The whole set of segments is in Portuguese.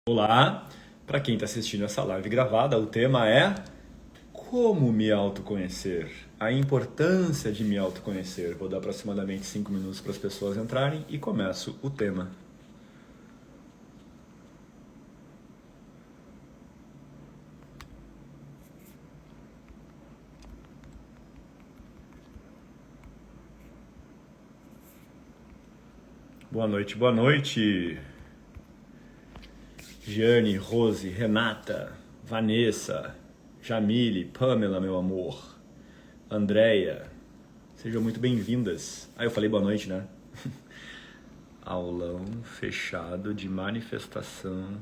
Olá, para quem está assistindo essa live gravada, o tema é como me autoconhecer, a importância de me autoconhecer. Vou dar aproximadamente 5 minutos para as pessoas entrarem e começo o tema. Boa noite, boa noite. Giane, Rose, Renata, Vanessa, Jamile, Pamela, meu amor, Andréia, sejam muito bem-vindas. Eu falei boa noite, né? Aulão fechado de manifestação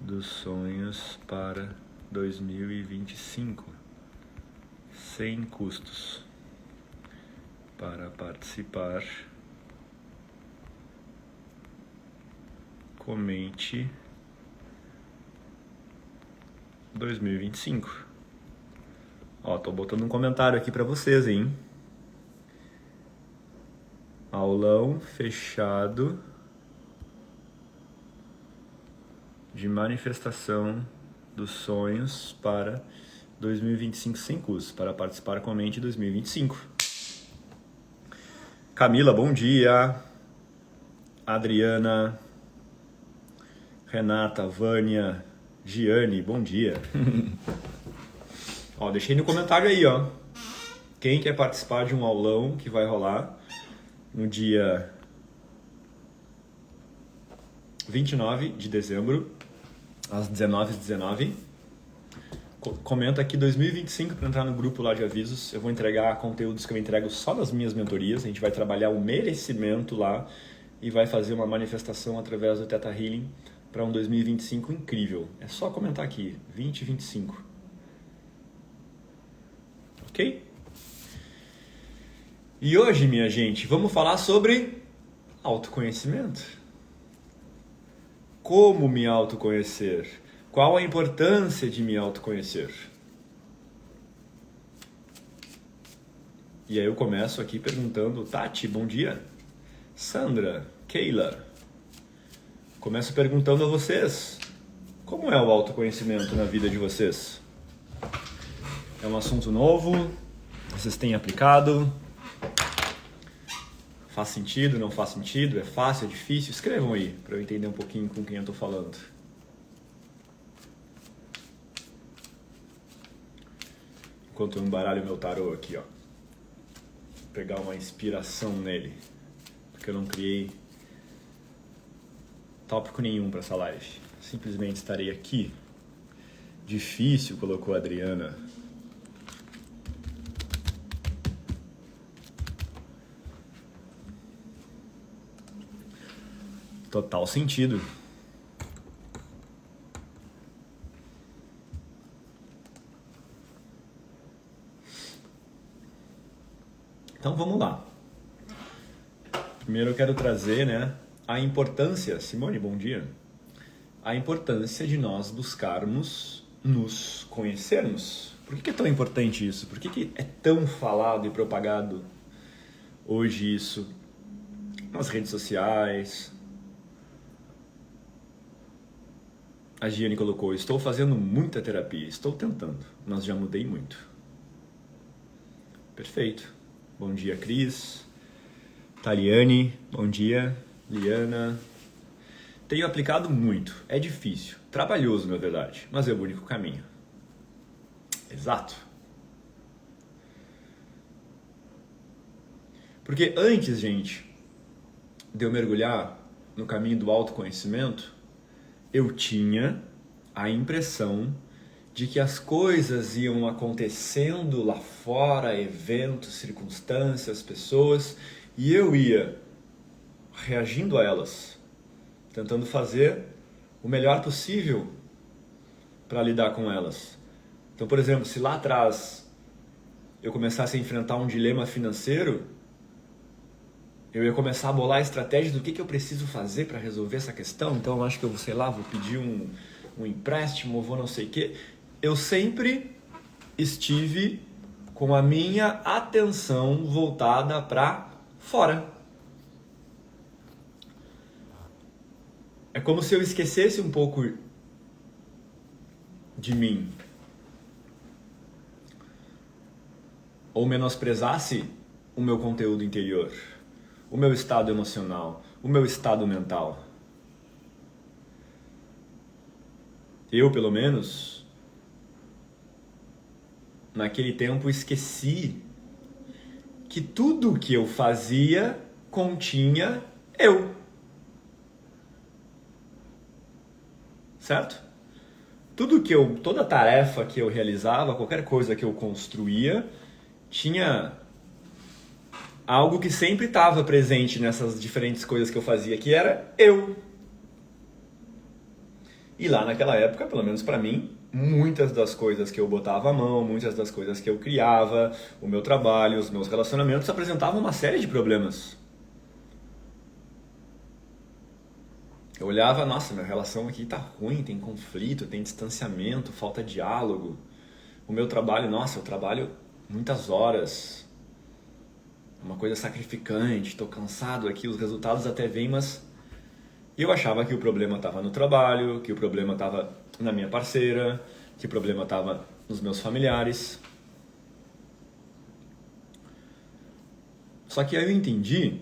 dos sonhos para 2025, sem custos. Para participar, comente 2025. Tô botando um comentário aqui para vocês, hein? Aulão fechado de manifestação dos sonhos para 2025 sem custos. Para participar, comente 2025. Camila, bom dia. Adriana, Renata, Vânia, Giane, bom dia. Deixei no comentário aí, quem quer participar de um aulão que vai rolar no dia 29 de dezembro, às 19h19. Comenta aqui 2025 para entrar no grupo lá de avisos. Eu vou entregar conteúdos que eu entrego só nas minhas mentorias. A gente vai trabalhar o merecimento lá e vai fazer uma manifestação através do Theta Healing para um 2025 incrível. É só comentar aqui, 2025. Ok? E hoje, minha gente, vamos falar sobre autoconhecimento. Como me autoconhecer? Qual a importância de me autoconhecer? E aí eu começo aqui perguntando, Tati, bom dia. Sandra, Keila. Começo perguntando a vocês, como é o autoconhecimento na vida de vocês? É um assunto novo? Vocês têm aplicado? Faz sentido, não faz sentido? É fácil, é difícil? Escrevam aí, para eu entender um pouquinho com quem eu estou falando. Enquanto eu embaralho meu tarô aqui, Vou pegar uma inspiração nele, porque eu não criei tópico nenhum para essa live. Simplesmente estarei aqui. Difícil, colocou a Adriana. Total sentido. Então vamos lá. Primeiro eu quero trazer, a importância, Simone, bom dia. A importância de nós buscarmos nos conhecermos. Por que é tão importante isso? Por que é tão falado e propagado hoje isso nas redes sociais? A Giane colocou, estou fazendo muita terapia, estou tentando, mas já mudei muito. Perfeito. Bom dia, Cris. Taliane, bom dia. Liana. Tenho aplicado muito, é difícil, trabalhoso na verdade, mas é o único caminho. Exato. Porque antes, gente, de eu mergulhar no caminho do autoconhecimento, eu tinha a impressão de que as coisas iam acontecendo lá fora, eventos, circunstâncias, pessoas, e eu ia reagindo a elas, tentando fazer o melhor possível para lidar com elas. Então, por exemplo, se lá atrás eu começasse a enfrentar um dilema financeiro, eu ia começar a bolar a estratégia do que eu preciso fazer para resolver essa questão. Então, eu acho que eu, vou pedir um empréstimo, vou não sei o quê. Eu sempre estive com a minha atenção voltada para fora. É como se eu esquecesse um pouco de mim. Ou menosprezasse o meu conteúdo interior, o meu estado emocional, o meu estado mental. Eu, pelo menos, naquele tempo esqueci que tudo que eu fazia continha eu. Certo? Toda tarefa que eu realizava, qualquer coisa que eu construía, tinha algo que sempre estava presente nessas diferentes coisas que eu fazia, que era eu. E lá naquela época, pelo menos para mim, muitas das coisas que eu botava a mão, muitas das coisas que eu criava, o meu trabalho, os meus relacionamentos apresentavam uma série de problemas. Eu olhava, nossa, minha relação aqui tá ruim, tem conflito, tem distanciamento, falta diálogo. O meu trabalho, nossa, eu trabalho muitas horas. É uma coisa sacrificante, tô cansado aqui, os resultados até vêm, mas eu achava que o problema estava no trabalho, que o problema estava na minha parceira, que o problema estava nos meus familiares. Só que aí eu entendi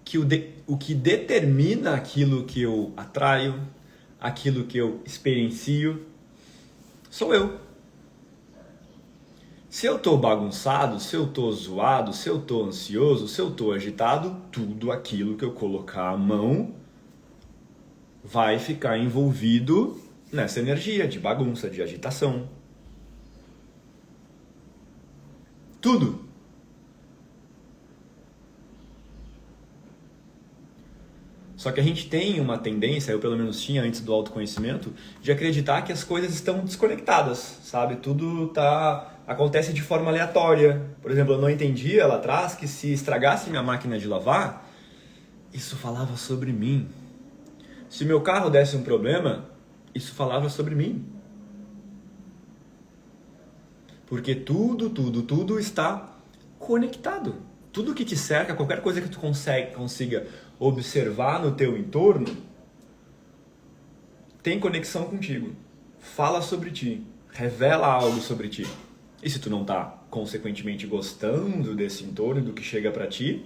que o que determina aquilo que eu atraio, aquilo que eu experiencio, sou eu. Se eu tô bagunçado, se eu tô zoado, se eu tô ansioso, se eu tô agitado, tudo aquilo que eu colocar a mão vai ficar envolvido nessa energia de bagunça, de agitação. Tudo. Só que a gente tem uma tendência, eu pelo menos tinha antes do autoconhecimento, de acreditar que as coisas estão desconectadas, sabe? Tudo acontece de forma aleatória. Por exemplo, eu não entendia lá atrás que se estragasse minha máquina de lavar, isso falava sobre mim. Se meu carro desse um problema, isso falava sobre mim. Porque tudo está conectado. Tudo que te cerca, qualquer coisa que tu consiga observar no teu entorno, tem conexão contigo. Fala sobre ti. Revela algo sobre ti. E se tu não tá, consequentemente, gostando desse entorno, do que chega pra ti,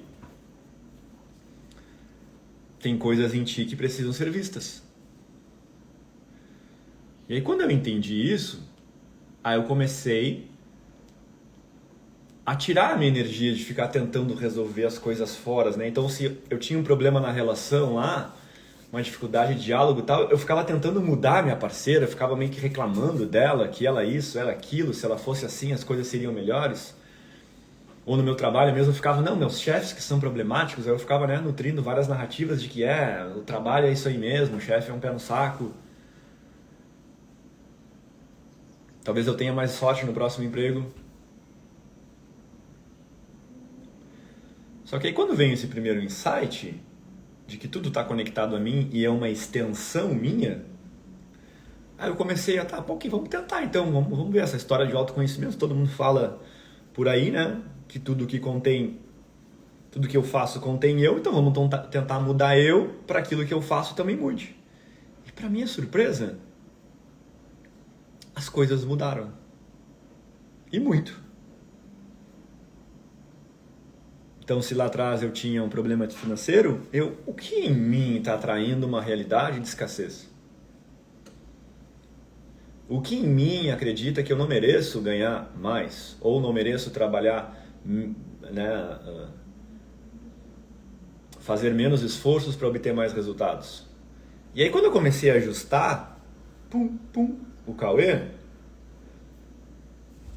tem coisas em ti que precisam ser vistas. E aí quando eu entendi isso, aí eu comecei a tirar a minha energia de ficar tentando resolver as coisas fora, né? Então se eu tinha um problema na relação lá, uma dificuldade de diálogo e tal, eu ficava tentando mudar a minha parceira, eu ficava meio que reclamando dela, que ela isso, ela aquilo, se ela fosse assim as coisas seriam melhores. Ou no meu trabalho mesmo eu ficava, não, meus chefes que são problemáticos, aí eu ficava, né, nutrindo várias narrativas de que o trabalho é isso aí mesmo, o chefe é um pé no saco. Talvez eu tenha mais sorte no próximo emprego. Só que aí quando vem esse primeiro insight de que tudo está conectado a mim e é uma extensão minha, aí eu comecei a ok, vamos tentar então, vamos ver essa história de autoconhecimento, todo mundo fala por aí, né, que tudo que eu faço contém eu, então vamos tentar mudar eu para aquilo que eu faço também mude. E para minha surpresa, as coisas mudaram. E muito. Então, se lá atrás eu tinha um problema financeiro, o que em mim está atraindo uma realidade de escassez? O que em mim acredita que eu não mereço ganhar mais? Ou não mereço trabalhar, né, fazer menos esforços para obter mais resultados? E aí quando eu comecei a ajustar, o Cauê,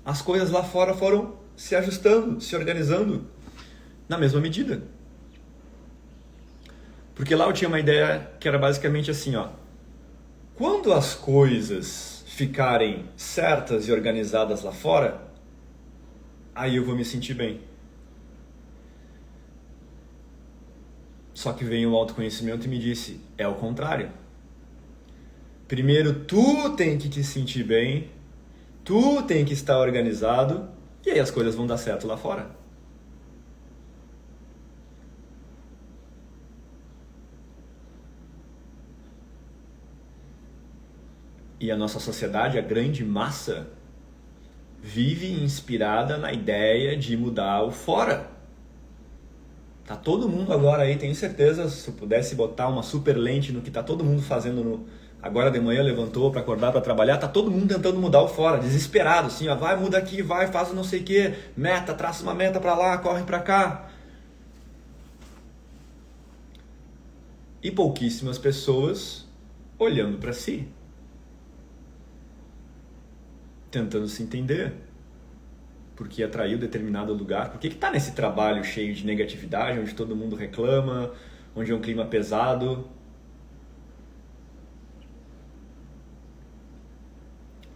as coisas lá fora foram se ajustando, se organizando na mesma medida. Porque lá eu tinha uma ideia que era basicamente assim, quando as coisas ficarem certas e organizadas lá fora, aí eu vou me sentir bem. Só que veio o autoconhecimento e me disse, é o contrário. Primeiro tu tem que te sentir bem, tu tem que estar organizado, e aí as coisas vão dar certo lá fora. E a nossa sociedade, a grande massa, vive inspirada na ideia de mudar o fora. Tá todo mundo agora aí, tenho certeza, se eu pudesse botar uma super lente no que tá todo mundo fazendo agora de manhã, levantou para acordar para trabalhar, tá todo mundo tentando mudar o fora, desesperado, assim, ó, vai, muda aqui, vai, faz não sei o que, meta, traça uma meta para lá, corre para cá. E pouquíssimas pessoas olhando para si, tentando se entender. Por que atraiu determinado lugar, por que está nesse trabalho cheio de negatividade, onde todo mundo reclama, onde é um clima pesado.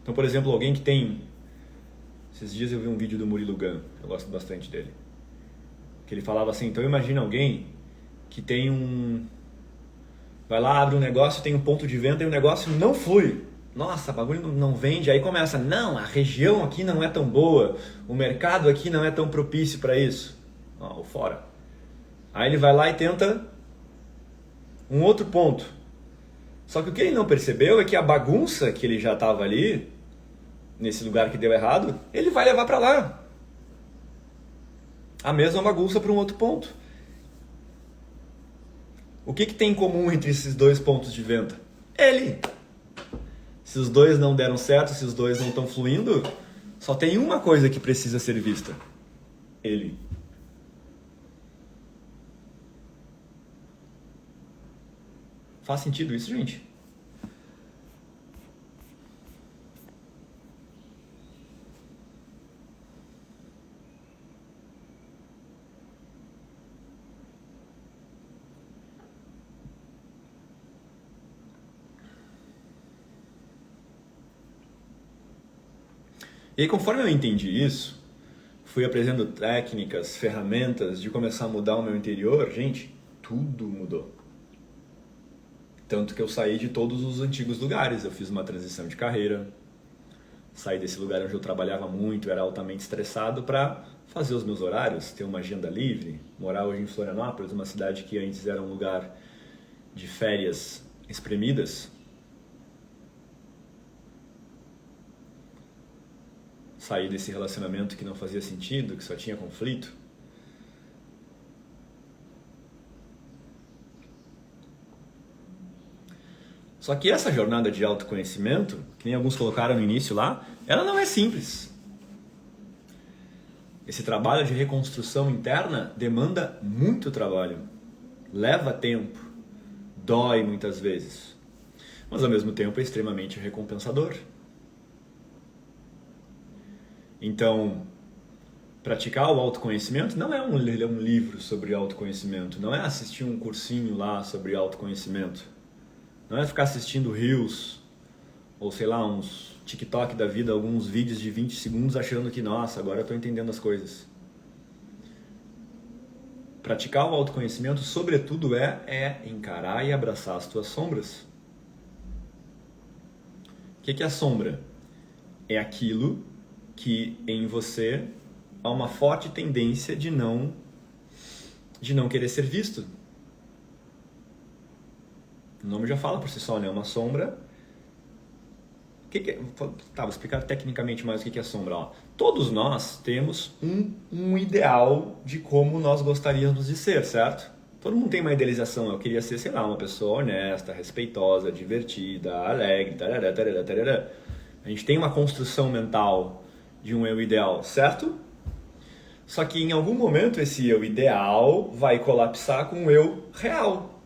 Então, por exemplo, alguém que tem... Esses dias eu vi um vídeo do Murilo Gun, eu gosto bastante dele, que ele falava assim, então imagina alguém que tem vai lá, abre um negócio, tem um ponto de venda e o negócio não flui. Nossa, o bagulho não vende, aí começa, não, a região aqui não é tão boa, o mercado aqui não é tão propício para isso. Ó, fora. Aí ele vai lá e tenta um outro ponto. Só que o que ele não percebeu é que a bagunça que ele já estava ali, nesse lugar que deu errado, ele vai levar para lá. A mesma bagunça para um outro ponto. O que tem em comum entre esses dois pontos de venda? Ele. Se os dois não deram certo, se os dois não estão fluindo, só tem uma coisa que precisa ser vista. Ele. Faz sentido isso, gente? E aí, conforme eu entendi isso, fui aprendendo técnicas, ferramentas de começar a mudar o meu interior, gente, tudo mudou. Tanto que eu saí de todos os antigos lugares, eu fiz uma transição de carreira, saí desse lugar onde eu trabalhava muito, era altamente estressado, para fazer os meus horários, ter uma agenda livre, morar hoje em Florianópolis, uma cidade que antes era um lugar de férias espremidas. Sair desse relacionamento que não fazia sentido, que só tinha conflito. Só que essa jornada de autoconhecimento, que nem alguns colocaram no início lá, ela não é simples. Esse trabalho de reconstrução interna demanda muito trabalho, leva tempo, dói muitas vezes, mas ao mesmo tempo é extremamente recompensador. Então, praticar o autoconhecimento não é ler um livro sobre autoconhecimento, não é assistir um cursinho lá sobre autoconhecimento, não é ficar assistindo Reels, ou sei lá, uns TikTok da vida, alguns vídeos de 20 segundos achando que, nossa, agora eu estou entendendo as coisas. Praticar o autoconhecimento, sobretudo, é encarar e abraçar as tuas sombras. O que é a sombra? É aquilo que em você há uma forte tendência de não querer ser visto. O nome já fala por si só, né? Uma sombra. Tá, vou explicar tecnicamente mais o que é sombra. Ó. Todos nós temos um ideal de como nós gostaríamos de ser, certo? Todo mundo tem uma idealização. Eu queria ser, sei lá, uma pessoa honesta, respeitosa, divertida, alegre, tarará, tarará, tarará. A gente tem uma construção mental de um eu ideal, certo? Só que em algum momento esse eu ideal vai colapsar com o eu real.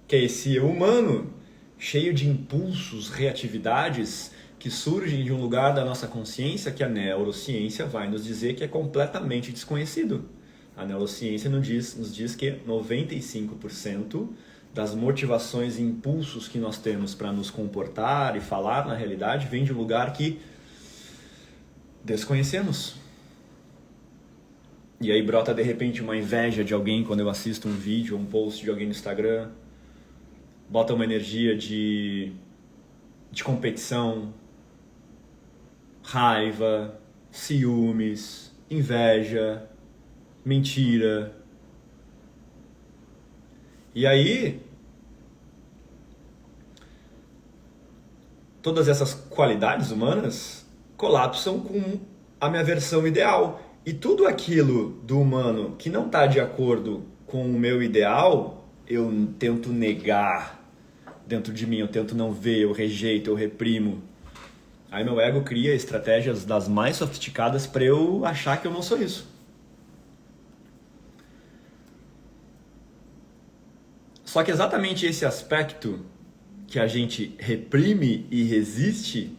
Que é esse eu humano, cheio de impulsos, reatividades, que surgem de um lugar da nossa consciência que a neurociência vai nos dizer que é completamente desconhecido. A neurociência nos diz que 95% das motivações e impulsos que nós temos para nos comportar e falar na realidade vem de um lugar que desconhecemos. E aí brota de repente uma inveja de alguém quando eu assisto um vídeo ou um post de alguém no Instagram. Bota uma energia de competição, raiva, ciúmes, inveja, mentira. E aí, todas essas qualidades humanas colapsam com a minha versão ideal. E tudo aquilo do humano que não está de acordo com o meu ideal, eu tento negar dentro de mim, eu tento não ver, eu rejeito, eu reprimo. Aí meu ego cria estratégias das mais sofisticadas para eu achar que eu não sou isso. Só que exatamente esse aspecto que a gente reprime e resiste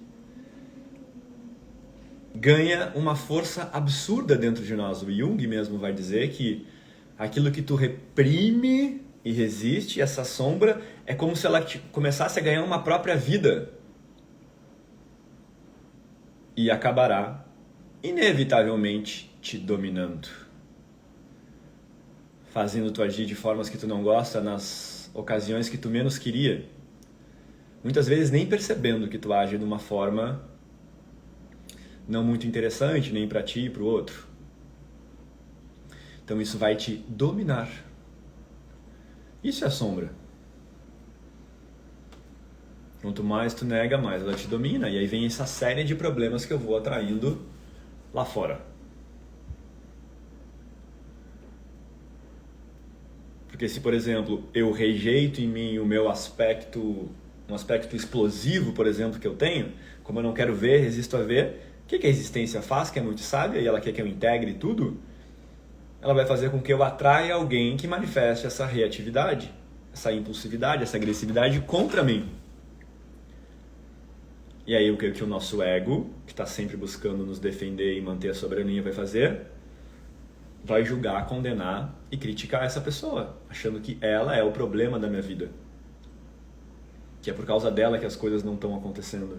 ganha uma força absurda dentro de nós. O Jung mesmo vai dizer que aquilo que tu reprime e resiste, essa sombra, é como se ela começasse a ganhar uma própria vida. E acabará, inevitavelmente, te dominando. Fazendo tu agir de formas que tu não gosta nas ocasiões que tu menos queria. Muitas vezes nem percebendo que tu age de uma forma não muito interessante, nem para ti e para o outro. Então isso vai te dominar. Isso é a sombra. Quanto mais tu nega, mais ela te domina. E aí vem essa série de problemas que eu vou atraindo lá fora. Porque se, por exemplo, eu rejeito em mim o meu aspecto, um aspecto explosivo, por exemplo, que eu tenho, como eu não quero ver, resisto a ver, o que a existência faz, que é muito sábia, e ela quer que eu integre tudo, ela vai fazer com que eu atraia alguém que manifeste essa reatividade, essa impulsividade, essa agressividade contra mim. E aí o que o nosso ego, que está sempre buscando nos defender e manter a soberania, vai fazer? Vai julgar, condenar e criticar essa pessoa, achando que ela é o problema da minha vida. Que é por causa dela que as coisas não estão acontecendo.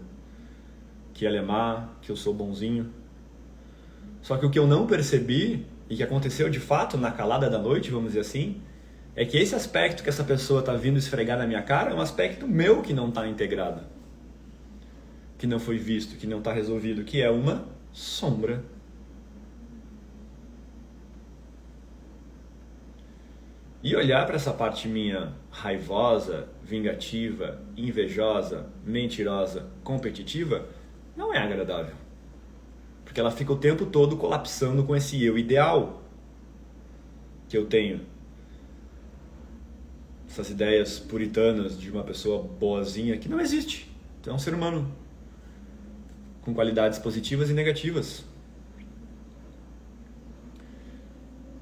Que ela é má, que eu sou bonzinho. Só que o que eu não percebi, e que aconteceu de fato na calada da noite, vamos dizer assim, é que esse aspecto que essa pessoa está vindo esfregar na minha cara é um aspecto meu que não está integrado. Que não foi visto, que não está resolvido, que é uma sombra. E olhar para essa parte minha raivosa, vingativa, invejosa, mentirosa, competitiva, não é agradável. Porque ela fica o tempo todo colapsando com esse eu ideal que eu tenho. Essas ideias puritanas de uma pessoa boazinha que não existe. Então é um ser humano com qualidades positivas e negativas.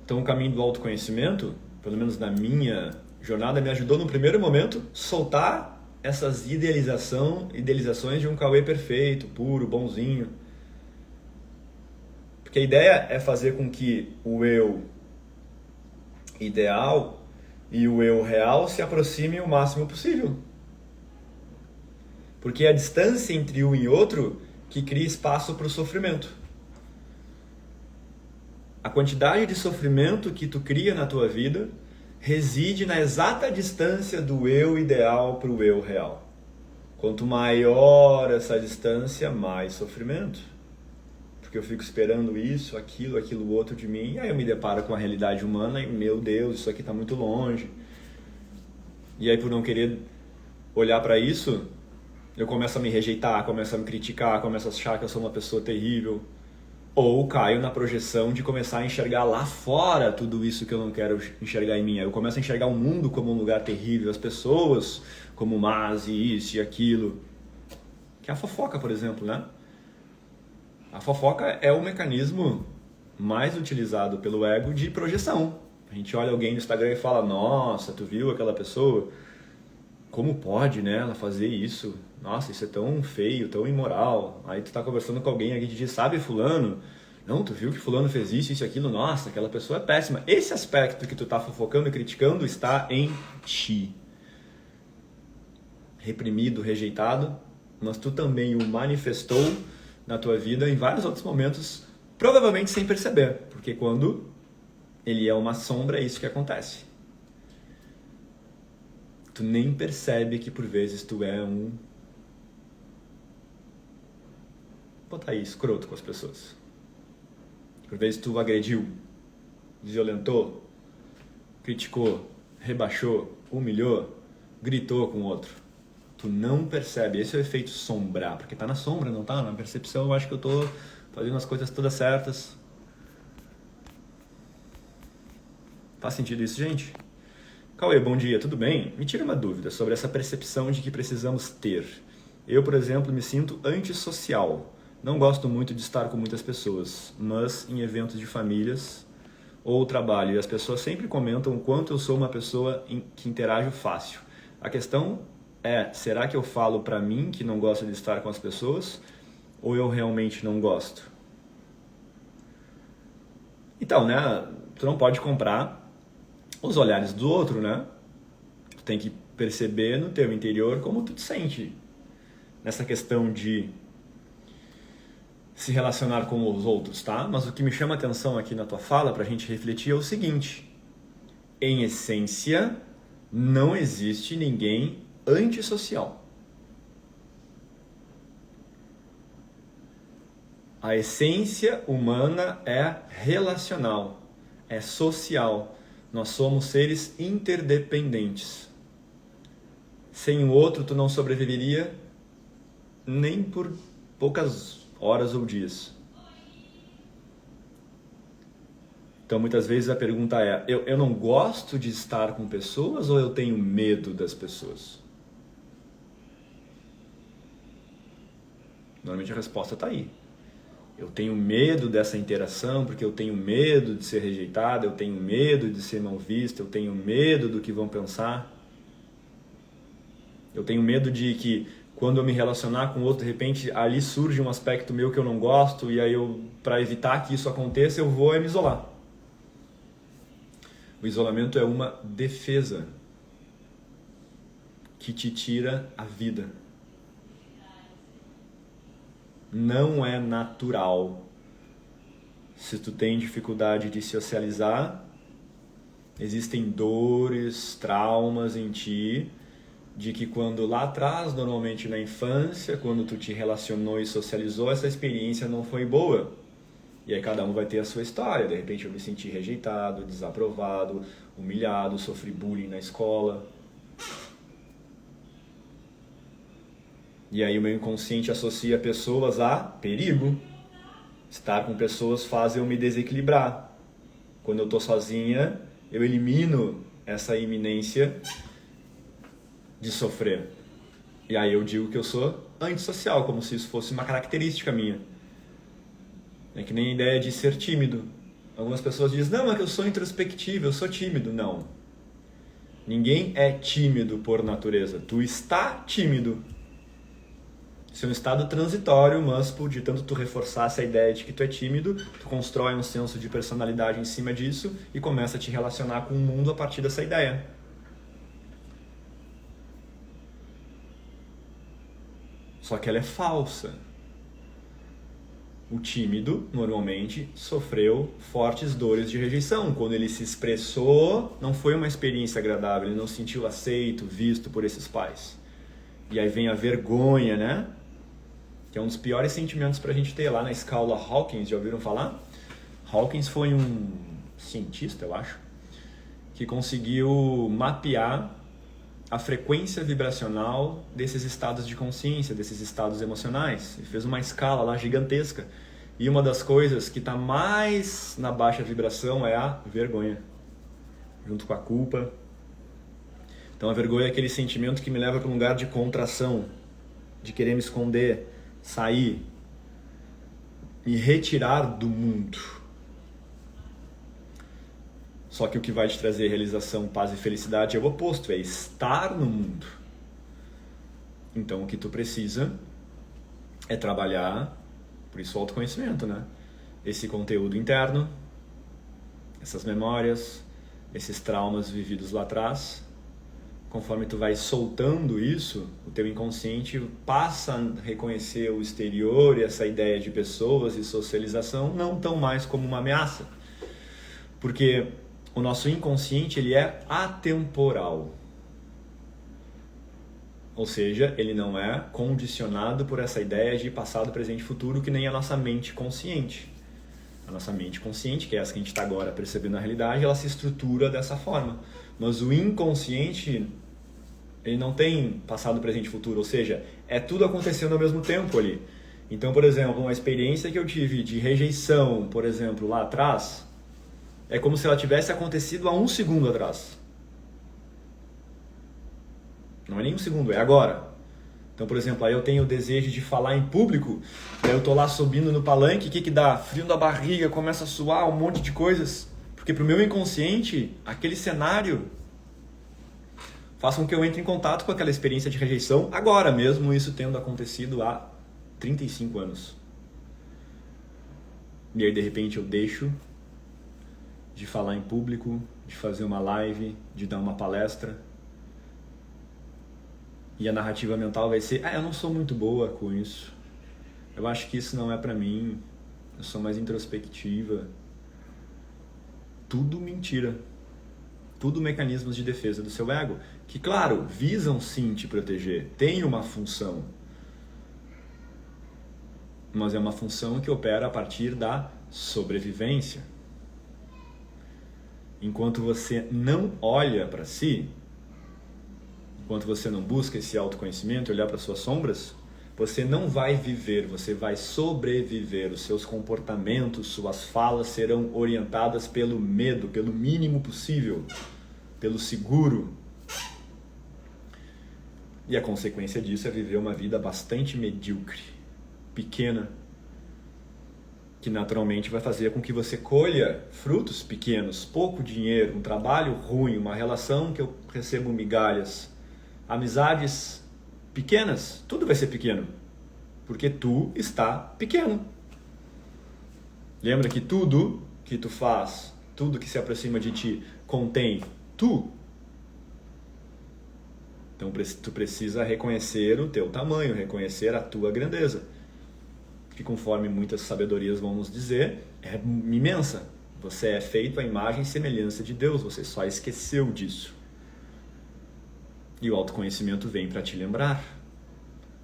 Então o caminho do autoconhecimento, pelo menos na minha jornada, me ajudou no primeiro momento soltar essas idealizações de um Cauê perfeito, puro, bonzinho. Porque a ideia é fazer com que o eu ideal e o eu real se aproximem o máximo possível. Porque é a distância entre um e outro que cria espaço para o sofrimento. A quantidade de sofrimento que tu cria na tua vida reside na exata distância do eu ideal para o eu real. Quanto maior essa distância, mais sofrimento. Porque eu fico esperando isso, aquilo outro de mim, e aí eu me deparo com a realidade humana e, meu Deus, isso aqui está muito longe. E aí, por não querer olhar para isso, eu começo a me rejeitar, começo a me criticar, começo a achar que eu sou uma pessoa terrível. Ou caio na projeção de começar a enxergar lá fora tudo isso que eu não quero enxergar em mim. Eu começo a enxergar o mundo como um lugar terrível, as pessoas como más e isso e aquilo. Que é a fofoca, por exemplo, né? A fofoca é o mecanismo mais utilizado pelo ego de projeção. A gente olha alguém no Instagram e fala, nossa, tu viu aquela pessoa? Como pode, né, ela fazer isso? Nossa, isso é tão feio, tão imoral. Aí tu tá conversando com alguém aqui e diz, sabe fulano? Não, tu viu que fulano fez isso e aquilo? Nossa, aquela pessoa é péssima. Esse aspecto que tu tá fofocando e criticando está em ti. Reprimido, rejeitado, mas tu também o manifestou na tua vida em vários outros momentos, provavelmente sem perceber. Porque quando ele é uma sombra, é isso que acontece. Tu nem percebe que por vezes tu é um... Vou botar aí, escroto com as pessoas. Por vezes tu agrediu, violentou, criticou, rebaixou, humilhou, gritou com o outro. Tu não percebe. Esse é o efeito sombrar, porque tá na sombra, não tá? Na percepção eu acho que eu tô fazendo as coisas todas certas. Faz sentido isso, gente? Cauê, bom dia, tudo bem? Me tira uma dúvida sobre essa percepção de que precisamos ter. Eu, por exemplo, me sinto antissocial. Não gosto muito de estar com muitas pessoas, mas em eventos de famílias ou trabalho, e as pessoas sempre comentam o quanto eu sou uma pessoa que interajo fácil. A questão é, será que eu falo pra mim que não gosto de estar com as pessoas ou eu realmente não gosto? Então, né, tu não pode comprar os olhares do outro, né? Tu tem que perceber no teu interior como tu te sente nessa questão de se relacionar com os outros, tá? Mas o que me chama a atenção aqui na tua fala pra gente refletir é o seguinte: em essência, não existe ninguém antissocial. A essência humana é relacional, é social. Nós somos seres interdependentes. Sem o outro, tu não sobreviveria nem por poucas horas ou dias. Então, muitas vezes a pergunta é, eu não gosto de estar com pessoas ou eu tenho medo das pessoas? Normalmente a resposta está aí. Eu tenho medo dessa interação porque eu tenho medo de ser rejeitado, eu tenho medo de ser mal visto, eu tenho medo do que vão pensar. Eu tenho medo de que quando eu me relacionar com outro, de repente ali surge um aspecto meu que eu não gosto e aí para evitar que isso aconteça, eu vou me isolar. O isolamento é uma defesa que te tira a vida. Não é natural. Se tu tem dificuldade de socializar, existem dores, traumas em ti, de que quando lá atrás, normalmente na infância, quando tu te relacionou e socializou, essa experiência não foi boa. E aí cada um vai ter a sua história. De repente eu me senti rejeitado, desaprovado, humilhado, sofri bullying na escola. E aí o meu inconsciente associa pessoas a perigo. Estar com pessoas faz eu me desequilibrar. Quando eu estou sozinha, eu elimino essa iminência de sofrer. E aí eu digo que eu sou antissocial, como se isso fosse uma característica minha. É que nem a ideia de ser tímido. Algumas pessoas dizem, não, é que eu sou introspectivo, eu sou tímido. Não. Ninguém é tímido por natureza. Tu está tímido. Isso é um estado transitório, mas de tanto tu reforçar essa ideia de que tu é tímido, tu constrói um senso de personalidade em cima disso e começa a te relacionar com o mundo a partir dessa ideia. Só que ela é falsa. O tímido, normalmente, sofreu fortes dores de rejeição. Quando ele se expressou, não foi uma experiência agradável, ele não se sentiu aceito, visto por esses pais. E aí vem a vergonha, né? Que é um dos piores sentimentos pra gente ter lá na escala Hawkins, já ouviram falar? Hawkins foi um cientista, eu acho, que conseguiu mapear a frequência vibracional desses estados de consciência, desses estados emocionais. Ele fez uma escala lá gigantesca. E uma das coisas que está mais na baixa vibração é a vergonha, junto com a culpa. Então a vergonha é aquele sentimento que me leva para um lugar de contração, de querer me esconder, sair, me retirar do mundo. Só que o que vai te trazer realização, paz e felicidade é o oposto, é estar no mundo. Então o que tu precisa é trabalhar, por isso o autoconhecimento, né? Esse conteúdo interno, essas memórias, esses traumas vividos lá atrás. Conforme tu vai soltando isso, o teu inconsciente passa a reconhecer o exterior e essa ideia de pessoas e socialização não tão mais como uma ameaça. Porque o nosso inconsciente, ele é atemporal. Ou seja, ele não é condicionado por essa ideia de passado, presente e futuro, que nem a nossa mente consciente. A nossa mente consciente, que é essa que a gente está agora percebendo na realidade, ela se estrutura dessa forma. Mas o inconsciente, ele não tem passado, presente e futuro, ou seja, é tudo acontecendo ao mesmo tempo ali. Então, por exemplo, uma experiência que eu tive de rejeição, por exemplo, lá atrás, é como se ela tivesse acontecido há 1 segundo atrás. Não é nem 1 segundo, é agora. Então, por exemplo, aí eu tenho o desejo de falar em público, daí eu tô lá subindo no palanque, o que dá? Frio na barriga, começa a suar, um monte de coisas. Porque pro meu inconsciente, aquele cenário faz com que eu entre em contato com aquela experiência de rejeição agora mesmo, isso tendo acontecido há 35 anos. E aí, de repente, eu deixo de falar em público, de fazer uma live, de dar uma palestra. E a narrativa mental vai ser, eu não sou muito boa com isso. Eu acho que isso não é pra mim. Eu sou mais introspectiva. Tudo mentira. Tudo mecanismos de defesa do seu ego. Que, claro, visam sim te proteger. Tem uma função. Mas é uma função que opera a partir da sobrevivência. Enquanto você não olha para si, enquanto você não busca esse autoconhecimento, olhar para suas sombras, você não vai viver, você vai sobreviver. Os seus comportamentos, suas falas serão orientadas pelo medo, pelo mínimo possível, pelo seguro. E a consequência disso é viver uma vida bastante medíocre, pequena, que naturalmente vai fazer com que você colha frutos pequenos, pouco dinheiro, um trabalho ruim, uma relação que eu recebo migalhas, amizades pequenas, tudo vai ser pequeno, porque tu está pequeno. Lembra que tudo que tu faz, tudo que se aproxima de ti, contém tu. Então tu precisa reconhecer o teu tamanho, reconhecer a tua grandeza, que conforme muitas sabedorias vão nos dizer, é imensa. Você é feito à imagem e semelhança de Deus, você só esqueceu disso. E o autoconhecimento vem para te lembrar.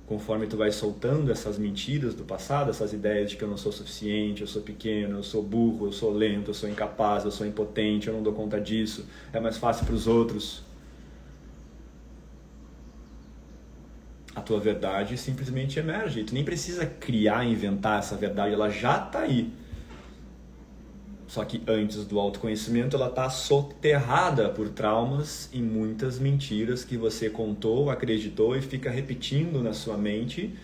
Conforme tu vai soltando essas mentiras do passado, essas ideias de que eu não sou suficiente, eu sou pequeno, eu sou burro, eu sou lento, eu sou incapaz, eu sou impotente, eu não dou conta disso, é mais fácil para os outros. A tua verdade simplesmente emerge. Tu nem precisa criar, inventar essa verdade, ela já está aí. Só que antes do autoconhecimento, ela está soterrada por traumas e muitas mentiras que você contou, acreditou e fica repetindo na sua mente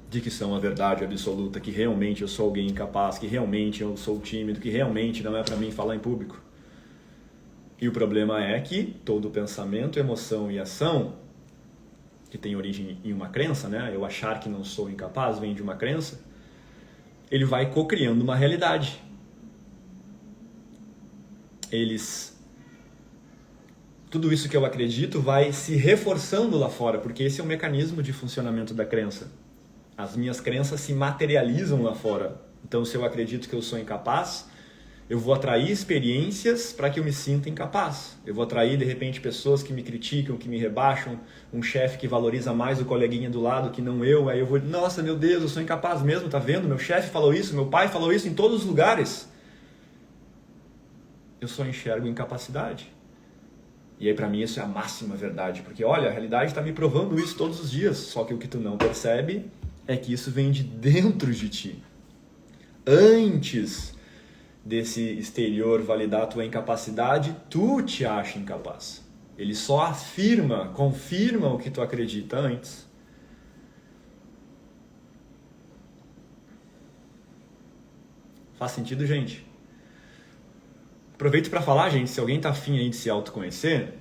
de que são a verdade absoluta, que realmente eu sou alguém incapaz, que realmente eu sou tímido, que realmente não é para mim falar em público. E o problema é que todo pensamento, emoção e ação que tem origem em uma crença, né? Eu achar que não sou incapaz vem de uma crença, ele vai co-criando uma realidade. Tudo isso que eu acredito vai se reforçando lá fora, porque esse é o mecanismo de funcionamento da crença. As minhas crenças se materializam lá fora. Então, se eu acredito que eu sou incapaz, eu vou atrair experiências para que eu me sinta incapaz. Eu vou atrair, de repente, pessoas que me criticam, que me rebaixam, um chefe que valoriza mais o coleguinha do lado que não eu. Aí eu vou, nossa, meu Deus, eu sou incapaz mesmo, tá vendo? Meu chefe falou isso, meu pai falou isso em todos os lugares. Eu só enxergo incapacidade. E aí, para mim, isso é a máxima verdade. Porque, olha, a realidade está me provando isso todos os dias. Só que o que tu não percebe é que isso vem de dentro de ti. Antes desse exterior validar a tua incapacidade, tu te acha incapaz. Ele só afirma, confirma o que tu acredita antes. Faz sentido, gente? Aproveito para falar, gente, se alguém tá afim aí de se autoconhecer,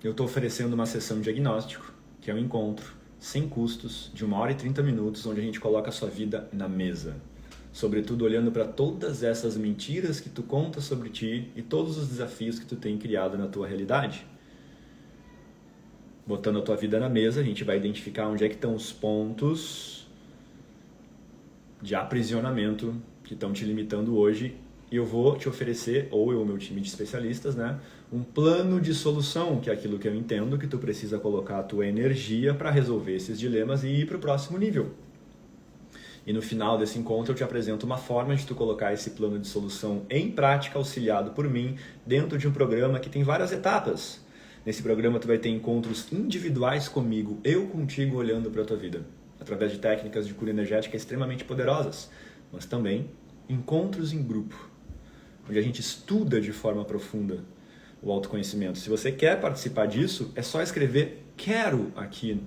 eu estou oferecendo uma sessão de diagnóstico, que é um encontro sem custos, de 1 hora e 30 minutos, onde a gente coloca a sua vida na mesa. Sobretudo olhando para todas essas mentiras que tu conta sobre ti e todos os desafios que tu tem criado na tua realidade. Botando a tua vida na mesa, a gente vai identificar onde é que estão os pontos de aprisionamento que estão te limitando hoje, e eu vou te oferecer, ou eu, meu time de especialistas, né, um plano de solução, que é aquilo que eu entendo que tu precisa colocar a tua energia para resolver esses dilemas e ir para o próximo nível. E no final desse encontro eu te apresento uma forma de tu colocar esse plano de solução em prática, auxiliado por mim, dentro de um programa que tem várias etapas. Nesse programa tu vai ter encontros individuais comigo, eu contigo olhando para a tua vida, através de técnicas de cura energética extremamente poderosas, mas também encontros em grupo, onde a gente estuda de forma profunda o autoconhecimento. Se você quer participar disso, é só escrever "quero" aqui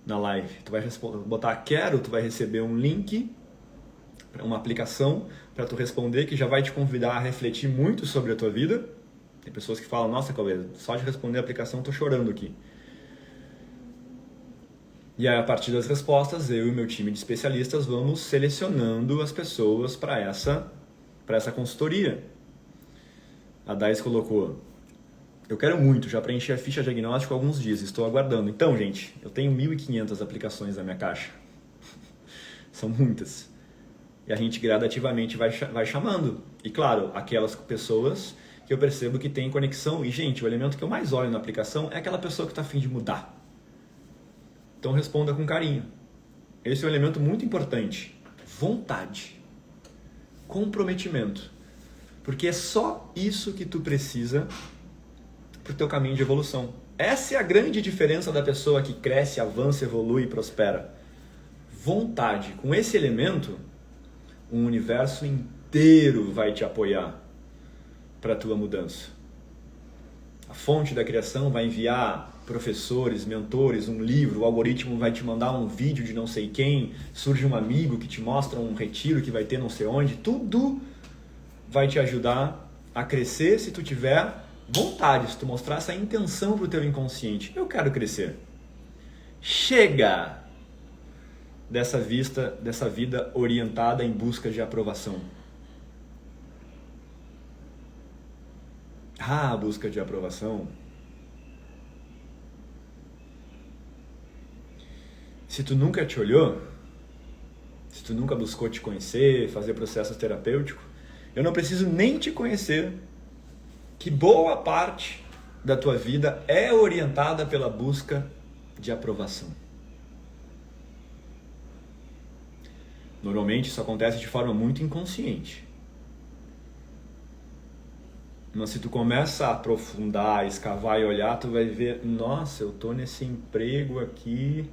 na live. Tu vai botar "quero", tu vai receber um link, uma aplicação para tu responder, que já vai te convidar a refletir muito sobre a tua vida. Tem pessoas que falam: nossa, Cauê, só de responder a aplicação tô chorando aqui. E aí, a partir das respostas, eu e meu time de especialistas vamos selecionando as pessoas para essa consultoria. A Dais colocou: eu quero muito, já preenchi a ficha diagnóstica há alguns dias, estou aguardando. Então, gente, eu tenho 1.500 aplicações na minha caixa. São muitas. E a gente gradativamente vai chamando. E claro, aquelas pessoas que eu percebo que tem conexão. E, gente, o elemento que eu mais olho na aplicação é aquela pessoa que está a fim de mudar. Então responda com carinho. Esse é um elemento muito importante. Vontade. Comprometimento. Porque é só isso que tu precisa para o teu caminho de evolução. Essa é a grande diferença da pessoa que cresce, avança, evolui e prospera. Vontade. Com esse elemento, o universo inteiro vai te apoiar para a tua mudança. A fonte da criação vai enviar professores, mentores, um livro, o algoritmo vai te mandar um vídeo de não sei quem, surge um amigo que te mostra um retiro que vai ter não sei onde, tudo vai te ajudar a crescer se tu tiver vontade, se tu mostrar essa intenção pro teu inconsciente. Eu quero crescer. Chega dessa vida orientada em busca de aprovação. A busca de aprovação. Se tu nunca te olhou, se tu nunca buscou te conhecer, fazer processos terapêuticos, eu não preciso nem te conhecer que boa parte da tua vida é orientada pela busca de aprovação. Normalmente isso acontece de forma muito inconsciente. Mas se tu começa a aprofundar, escavar e olhar, tu vai ver: nossa, eu tô nesse emprego aqui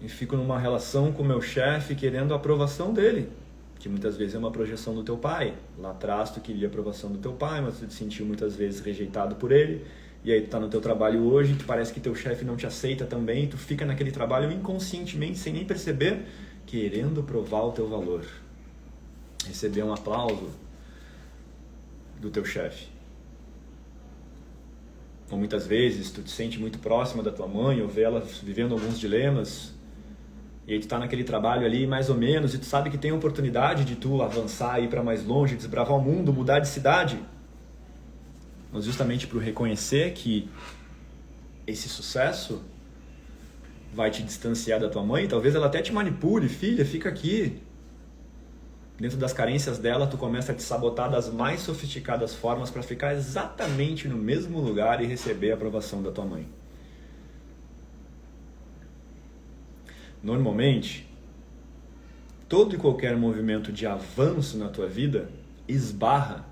e fico numa relação com o meu chefe querendo a aprovação dele, que muitas vezes é uma projeção do teu pai. Lá atrás tu queria a aprovação do teu pai, mas tu te sentiu muitas vezes rejeitado por ele, e aí tu tá no teu trabalho hoje, que parece que teu chefe não te aceita também, e tu fica naquele trabalho inconscientemente, sem nem perceber, querendo provar o teu valor, receber um aplauso do teu chefe. Ou muitas vezes tu te sente muito próxima da tua mãe, ou vê ela vivendo alguns dilemas, e aí tu tá naquele trabalho ali mais ou menos, e tu sabe que tem oportunidade de tu avançar, ir para mais longe, desbravar o mundo, mudar de cidade. Mas justamente por reconhecer que esse sucesso vai te distanciar da tua mãe, talvez ela até te manipule: filha, fica aqui. Dentro das carências dela, tu começa a te sabotar das mais sofisticadas formas para ficar exatamente no mesmo lugar e receber a aprovação da tua mãe. Normalmente, todo e qualquer movimento de avanço na tua vida esbarra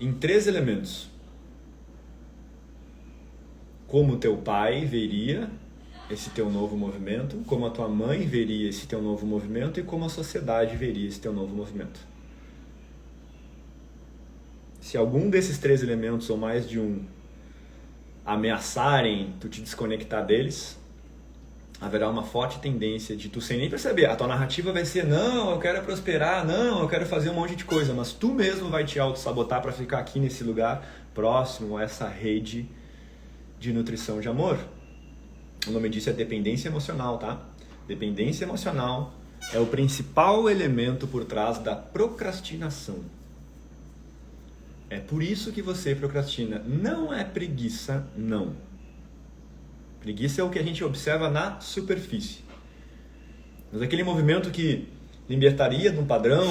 em 3 elementos. Como teu pai veria esse teu novo movimento, como a tua mãe veria esse teu novo movimento e como a sociedade veria esse teu novo movimento. Se algum desses 3 elementos ou mais de um ameaçarem tu te desconectar deles, haverá uma forte tendência de tu, sem nem perceber, a tua narrativa vai ser: não, eu quero prosperar, não, eu quero fazer um monte de coisa, mas tu mesmo vai te auto-sabotar para ficar aqui nesse lugar próximo a essa rede de nutrição de amor. O nome disso é dependência emocional, tá? Dependência emocional é o principal elemento por trás da procrastinação. É por isso que você procrastina. Não é preguiça, não. Preguiça é o que a gente observa na superfície. Mas aquele movimento que libertaria de um padrão,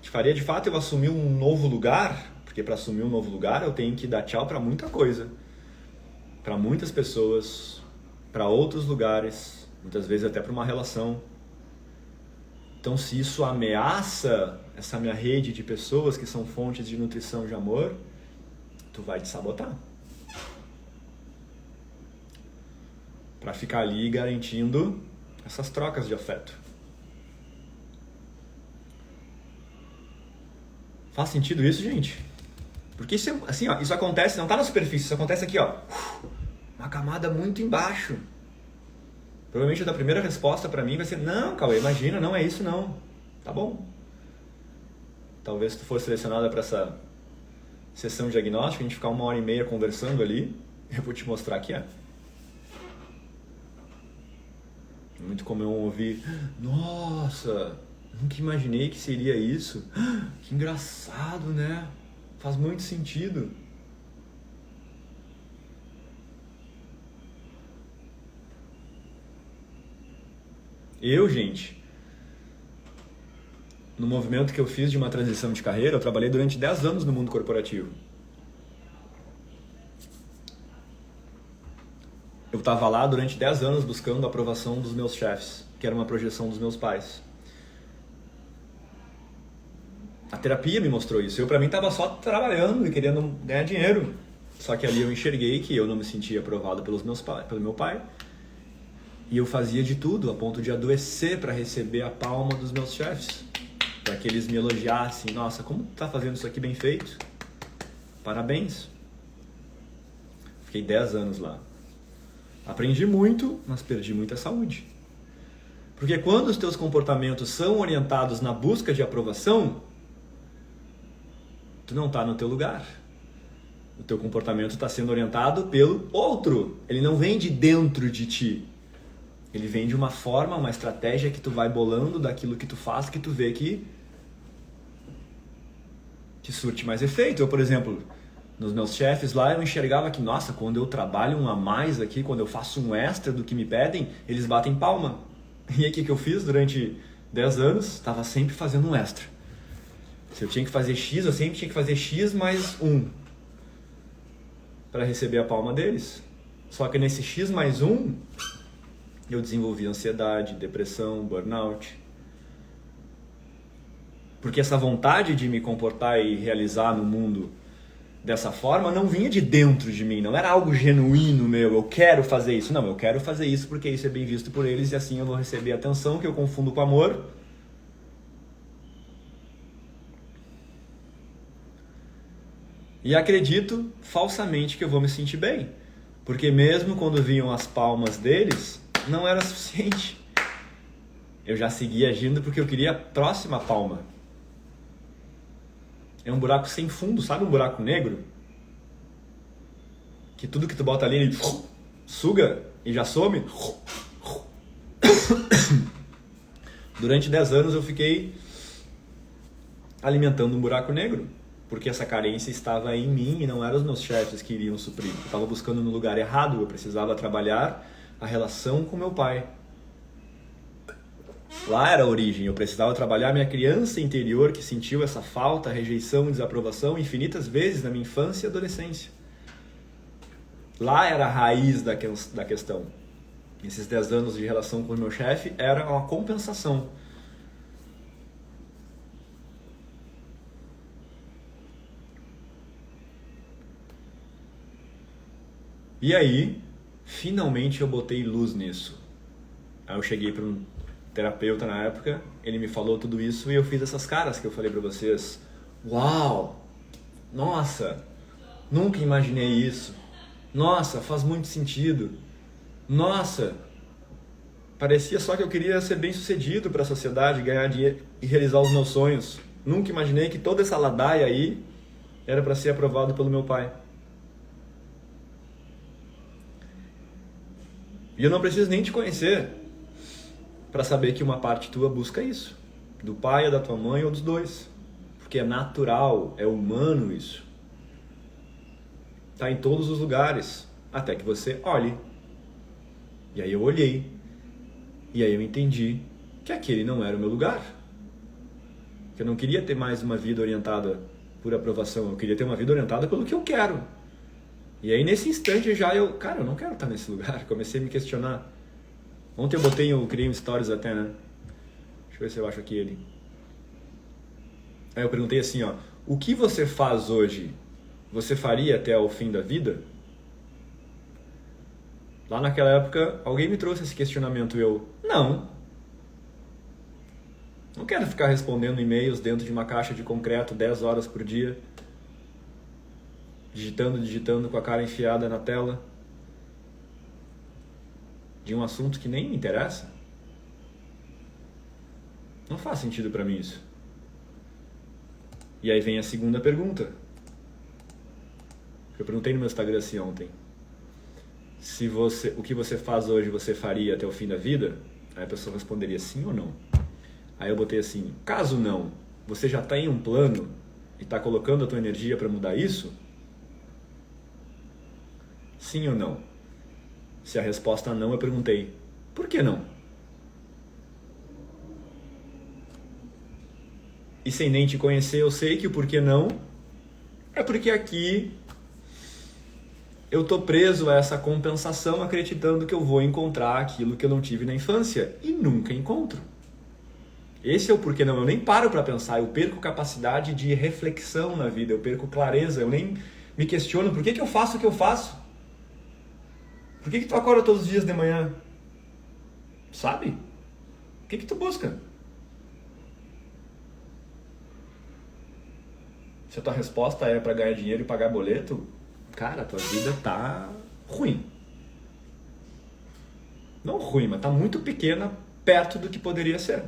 que faria de fato eu assumir um novo lugar, porque para assumir um novo lugar eu tenho que dar tchau para muita coisa, para muitas pessoas, para outros lugares, muitas vezes até para uma relação. Então, se isso ameaça essa minha rede de pessoas que são fontes de nutrição de amor, tu vai te sabotar. Para ficar ali garantindo essas trocas de afeto. Faz sentido isso, gente? Porque isso, assim, ó, isso acontece, não tá na superfície, isso acontece aqui, ó, uma camada muito embaixo. Provavelmente a primeira resposta pra mim vai ser, não, Cauê, imagina, não é isso não. Tá bom. Talvez se tu for selecionada para essa sessão de diagnóstico, a gente ficar 1h30 conversando ali, eu vou te mostrar que é. Muito comum ouvir, nossa, nunca imaginei que seria isso. Que engraçado, né? Faz muito sentido. Eu, gente, no movimento que eu fiz de uma transição de carreira, eu trabalhei durante 10 anos no mundo corporativo. Eu estava lá durante 10 anos buscando a aprovação dos meus chefes, que era uma projeção dos meus pais. A terapia me mostrou isso. Eu, pra mim, estava só trabalhando e querendo ganhar dinheiro. Só que ali eu enxerguei que eu não me sentia aprovado pelo meu pai. E eu fazia de tudo, a ponto de adoecer para receber a palma dos meus chefes. Para que eles me elogiassem. Nossa, como tu tá fazendo isso aqui bem feito? Parabéns. Fiquei 10 anos lá. Aprendi muito, mas perdi muita saúde. Porque quando os teus comportamentos são orientados na busca de aprovação, tu não tá no teu lugar. O teu comportamento está sendo orientado pelo outro. Ele não vem de dentro de ti. Ele vem de uma forma, uma estratégia que tu vai bolando daquilo que tu faz, que tu vê que surte mais efeito. Eu, por exemplo, nos meus chefes lá, eu enxergava que, nossa, quando eu trabalho um a mais aqui, quando eu faço um extra do que me pedem, eles batem palma. E aí o que eu fiz durante 10 anos? Estava sempre fazendo um extra. Se eu tinha que fazer X, eu sempre tinha que fazer X mais 1 para receber a palma deles. Só que nesse X mais 1, eu desenvolvi ansiedade, depressão, burnout. Porque essa vontade de me comportar e realizar no mundo dessa forma não vinha de dentro de mim, não era algo genuíno meu, eu quero fazer isso. Não, eu quero fazer isso porque isso é bem visto por eles e assim eu vou receber atenção que eu confundo com amor. E acredito falsamente que eu vou me sentir bem. Porque mesmo quando vinham as palmas deles, não era suficiente. Eu já seguia agindo porque eu queria a próxima palma. É um buraco sem fundo, sabe um buraco negro? Que tudo que tu bota ali, ele suga e já some. Durante 10 anos eu fiquei alimentando um buraco negro. Porque essa carência estava em mim e não eram os meus chefes que iriam suprir. Eu estava buscando no lugar errado, eu precisava trabalhar a relação com meu pai. Lá era a origem, eu precisava trabalhar minha criança interior que sentiu essa falta, rejeição e desaprovação infinitas vezes na minha infância e adolescência. Lá era a raiz da questão. Esses 10 anos de relação com o meu chefe era uma compensação. E aí, finalmente eu botei luz nisso. Aí eu cheguei para um terapeuta na época, ele me falou tudo isso e eu fiz essas caras que eu falei para vocês. Uau! Nossa! Nunca imaginei isso. Nossa, faz muito sentido. Nossa! Parecia só que eu queria ser bem sucedido para a sociedade, ganhar dinheiro e realizar os meus sonhos. Nunca imaginei que toda essa ladaia aí era para ser aprovado pelo meu pai. E eu não preciso nem te conhecer para saber que uma parte tua busca isso. Do pai ou da tua mãe ou dos dois. Porque é natural, é humano isso. Tá em todos os lugares. Até que você olhe. E aí eu olhei. E aí eu entendi que aquele não era o meu lugar. Que eu não queria ter mais uma vida orientada por aprovação. Eu queria ter uma vida orientada pelo que eu quero. E aí nesse instante eu não quero estar nesse lugar. Comecei a me questionar. Ontem eu criei um stories até, né? Deixa eu ver se eu acho aqui ele. Aí eu perguntei assim, ó, o que você faz hoje, você faria até o fim da vida? Lá naquela época, alguém me trouxe esse questionamento e eu, não quero ficar respondendo e-mails dentro de uma caixa de concreto 10 horas por dia, digitando com a cara enfiada na tela, de um assunto que nem me interessa. Não faz sentido pra mim isso. E aí vem a segunda pergunta. Eu perguntei no meu Instagram assim ontem. O que você faz hoje você faria até o fim da vida? Aí a pessoa responderia sim ou não. Aí eu botei assim, caso não, você já está em um plano e está colocando a tua energia para mudar isso? Sim ou não? Se a resposta não, eu perguntei, por que não? E sem nem te conhecer, eu sei que o porquê não é porque aqui eu tô preso a essa compensação acreditando que eu vou encontrar aquilo que eu não tive na infância e nunca encontro. Esse é o porquê não. Eu nem paro para pensar, eu perco capacidade de reflexão na vida, eu perco clareza, eu nem me questiono por que eu faço o que eu faço. Por que tu acorda todos os dias de manhã? Sabe? O que tu busca? Se a tua resposta é para ganhar dinheiro e pagar boleto, cara, a tua vida tá ruim. Não ruim, mas tá muito pequena perto do que poderia ser.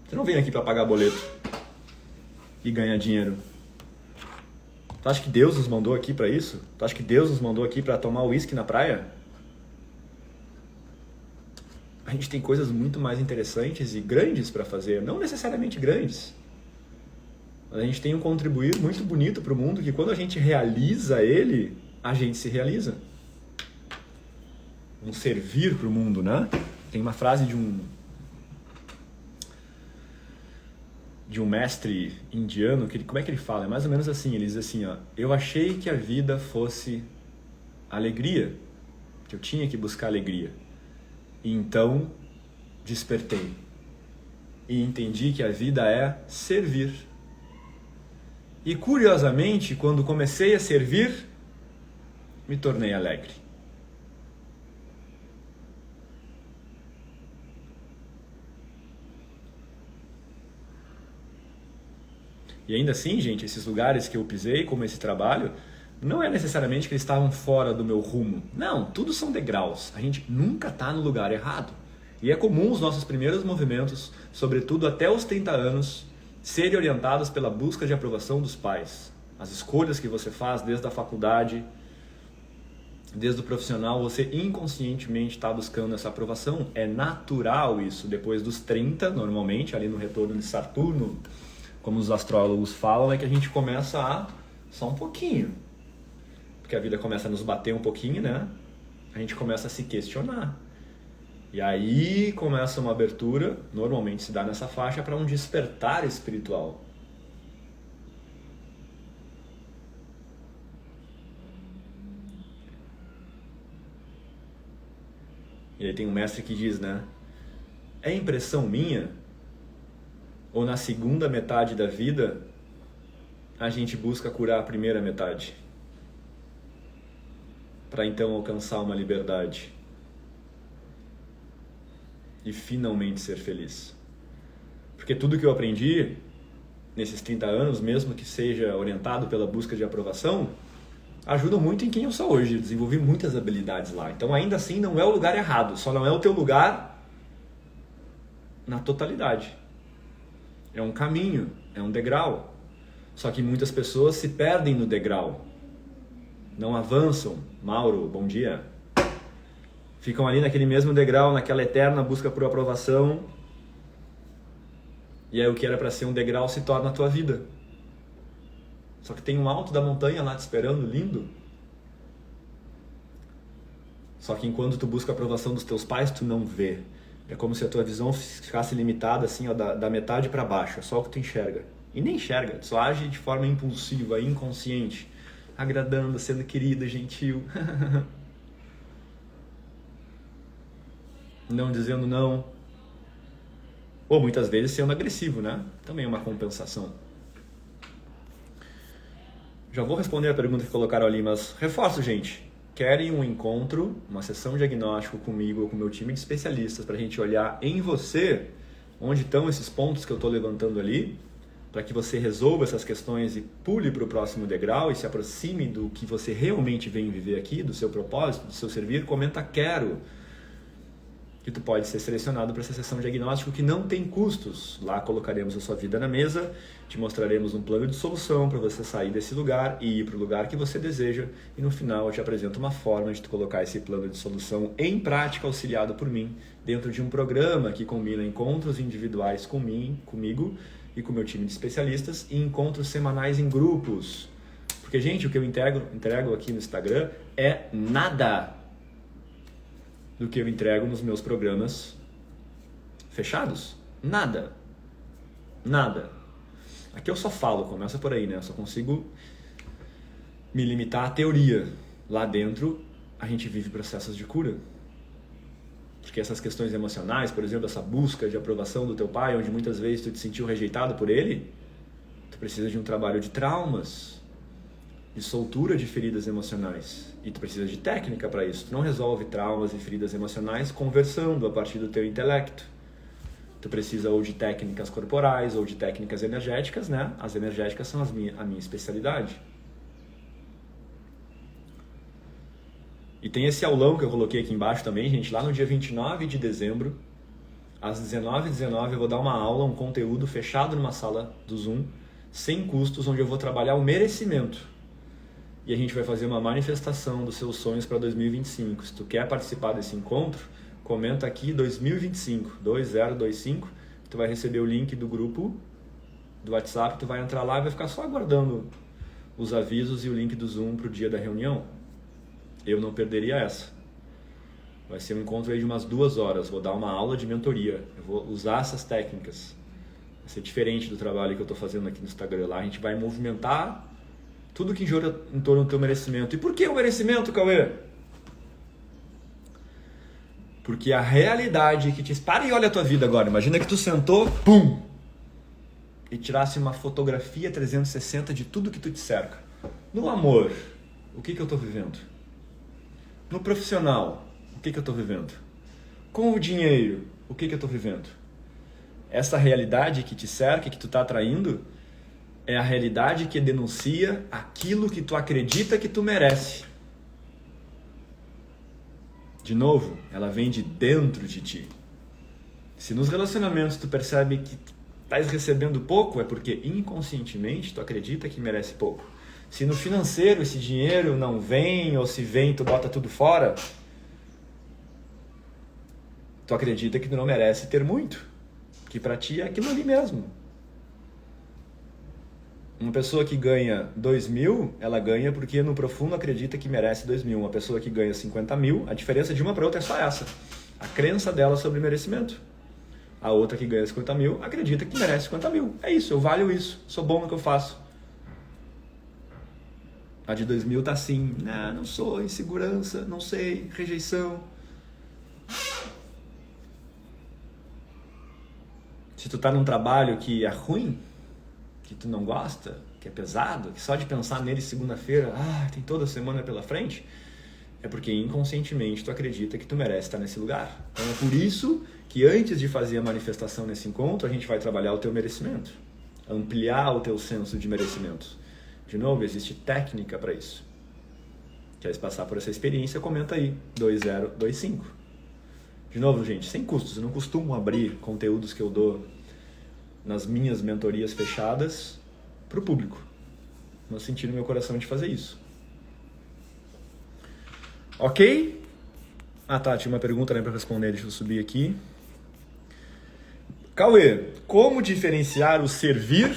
Você não vem aqui para pagar boleto e ganhar dinheiro. Tu acha que Deus nos mandou aqui para isso? Tu acha que Deus nos mandou aqui para tomar uísque na praia? A gente tem coisas muito mais interessantes e grandes para fazer, não necessariamente grandes. Mas a gente tem um contribuir muito bonito para o mundo que quando a gente realiza ele, a gente se realiza. Um servir para o mundo, né? Tem uma frase de um mestre indiano, que como é que ele fala? É mais ou menos assim, ele diz assim, ó, eu achei que a vida fosse alegria, que eu tinha que buscar alegria. E então despertei e entendi que a vida é servir. E curiosamente, quando comecei a servir, me tornei alegre. E ainda assim, gente, esses lugares que eu pisei, como esse trabalho, não é necessariamente que eles estavam fora do meu rumo. Não, tudo são degraus. A gente nunca está no lugar errado. E é comum os nossos primeiros movimentos, sobretudo até os 30 anos, serem orientados pela busca de aprovação dos pais. As escolhas que você faz desde a faculdade, desde o profissional, você inconscientemente está buscando essa aprovação. É natural isso. Depois dos 30, normalmente, ali no retorno de Saturno, como os astrólogos falam, é que a gente começa a só um pouquinho. Porque a vida começa a nos bater um pouquinho, né? A gente começa a se questionar. E aí começa uma abertura, normalmente se dá nessa faixa, para um despertar espiritual. E aí tem um mestre que diz, né? É impressão minha? Ou na segunda metade da vida, a gente busca curar a primeira metade? Para então alcançar uma liberdade. E finalmente ser feliz. Porque tudo que eu aprendi nesses 30 anos, mesmo que seja orientado pela busca de aprovação, ajuda muito em quem eu sou hoje. Eu desenvolvi muitas habilidades lá. Então ainda assim não é o lugar errado, só não é o teu lugar na totalidade. É um caminho, é um degrau. Só que muitas pessoas se perdem no degrau. Não avançam. Mauro, bom dia. Ficam ali naquele mesmo degrau, naquela eterna busca por aprovação. E aí o que era para ser um degrau se torna a tua vida. Só que tem um alto da montanha lá te esperando, lindo. Só que enquanto tu busca a aprovação dos teus pais, tu não vê. É como se a tua visão ficasse limitada assim, ó, da metade para baixo. É só o que tu enxerga. E nem enxerga, tu só age de forma impulsiva, inconsciente. Agradando, sendo querido, gentil. não dizendo não, ou muitas vezes sendo agressivo, né? Também é uma compensação. Já vou responder a pergunta que colocaram ali, mas reforço, gente. Querem um encontro, uma sessão de diagnóstico comigo ou com o meu time de especialistas para a gente olhar em você onde estão esses pontos que eu estou levantando ali, para que você resolva essas questões e pule para o próximo degrau e se aproxime do que você realmente vem viver aqui, do seu propósito, do seu servir. Comenta quero, que tu pode ser selecionado para essa sessão de diagnóstico que não tem custos. Lá colocaremos a sua vida na mesa, te mostraremos um plano de solução para você sair desse lugar e ir para o lugar que você deseja, e no final eu te apresento uma forma de tu colocar esse plano de solução em prática, auxiliado por mim, dentro de um programa que combina encontros individuais comigo e com o meu time de especialistas e encontros semanais em grupos. Porque, gente, o que eu entrego aqui no Instagram é nada do que eu entrego nos meus programas fechados. Nada. Nada. Aqui eu só falo, começa por aí, né? Eu só consigo me limitar à teoria. Lá dentro, a gente vive processos de cura. Porque essas questões emocionais, por exemplo, essa busca de aprovação do teu pai, onde muitas vezes tu te sentiu rejeitado por ele, tu precisa de um trabalho de traumas, de soltura de feridas emocionais. E tu precisa de técnica para isso. Tu não resolve traumas e feridas emocionais conversando a partir do teu intelecto. Tu precisa ou de técnicas corporais ou de técnicas energéticas, né? As energéticas são a minha especialidade. E tem esse aulão que eu coloquei aqui embaixo também, gente. Lá no dia 29 de dezembro, às 19h19, eu vou dar uma aula, um conteúdo fechado numa sala do Zoom, sem custos, onde eu vou trabalhar o merecimento. E a gente vai fazer uma manifestação dos seus sonhos para 2025. Se tu quer participar desse encontro, comenta aqui 2025, 2025. Tu vai receber o link do grupo do WhatsApp, tu vai entrar lá e vai ficar só aguardando os avisos e o link do Zoom para o dia da reunião. Eu não perderia essa. Vai ser um encontro aí de umas 2 horas. Vou dar uma aula de mentoria. Eu vou usar essas técnicas. Vai ser diferente do trabalho que eu estou fazendo aqui no Instagram. Lá a gente vai movimentar tudo que gira em torno do teu merecimento. E por que o merecimento, Cauê? Porque a realidade que te... Para e olha a tua vida agora. Imagina que tu sentou, pum! E tirasse uma fotografia 360 de tudo que tu te cerca. No amor, o que eu estou vivendo? No profissional, o que eu estou vivendo? Com o dinheiro, o que eu estou vivendo? Essa realidade que te cerca, que tu está atraindo, é a realidade que denuncia aquilo que tu acredita que tu merece. De novo, ela vem de dentro de ti. Se nos relacionamentos tu percebe que estás recebendo pouco, é porque inconscientemente tu acredita que merece pouco. Se no financeiro esse dinheiro não vem, ou se vem tu bota tudo fora, tu acredita que tu não merece ter muito, que para ti é aquilo ali mesmo. Uma pessoa que ganha 2.000, ela ganha porque no profundo acredita que merece 2.000. Uma pessoa que ganha 50.000, a diferença de uma para outra é só essa. A crença dela sobre merecimento. A outra que ganha 50.000 acredita que merece 50.000. É isso, eu valho isso, sou bom no que eu faço. A de 2.000 tá assim, não sou, insegurança, não sei, rejeição. Se tu tá num trabalho que é ruim, que tu não gosta, que é pesado, que só de pensar nele segunda-feira, tem toda a semana pela frente, é porque inconscientemente tu acredita que tu merece estar nesse lugar. Então é por isso que antes de fazer a manifestação nesse encontro, a gente vai trabalhar o teu merecimento, ampliar o teu senso de merecimento. De novo, existe técnica para isso. Quer passar por essa experiência? Comenta aí, 2025. De novo, gente, sem custos. Eu não costumo abrir conteúdos que eu dou nas minhas mentorias fechadas para o público. Não senti no meu coração de fazer isso. Ok? Tinha uma pergunta para responder, deixa eu subir aqui. Cauê, como diferenciar o servir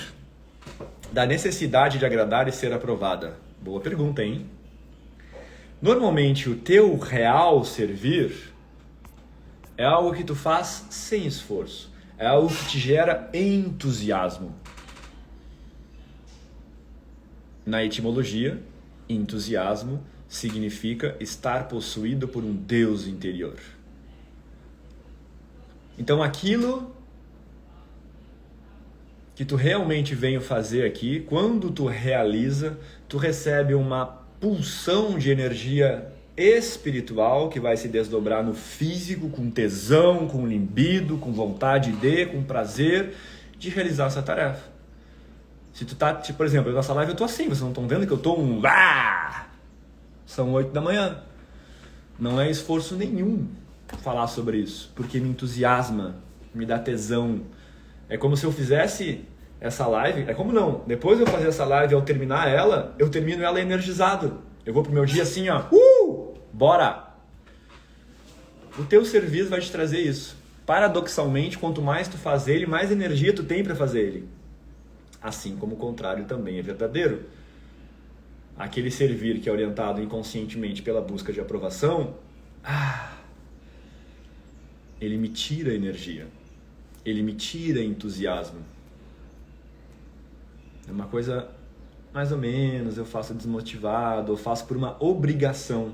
da necessidade de agradar e ser aprovada? Boa pergunta, hein? Normalmente, o teu real servir é algo que tu faz sem esforço. É algo que te gera entusiasmo. Na etimologia, entusiasmo significa estar possuído por um Deus interior. Então aquilo que tu realmente veio fazer aqui, quando tu realiza, tu recebe uma pulsão de energia espiritual que vai se desdobrar no físico, com tesão, com libido, com vontade de, com prazer de realizar essa tarefa. Se tu tá, tipo, por exemplo, nessa live eu tô assim, vocês não estão vendo que eu tô um... São 8 da manhã. Não é esforço nenhum falar sobre isso, porque me entusiasma, me dá tesão. É como se eu fizesse essa live, é como não, depois de eu fazer essa live, ao terminar ela, eu termino ela energizado. Eu vou pro meu dia assim, ó, bora! O teu serviço vai te trazer isso. Paradoxalmente, quanto mais tu faz ele, mais energia tu tem para fazer ele. Assim como o contrário também é verdadeiro. Aquele servir que é orientado inconscientemente pela busca de aprovação, ele me tira energia. Ele me tira entusiasmo. É uma coisa mais ou menos, eu faço desmotivado, eu faço por uma obrigação.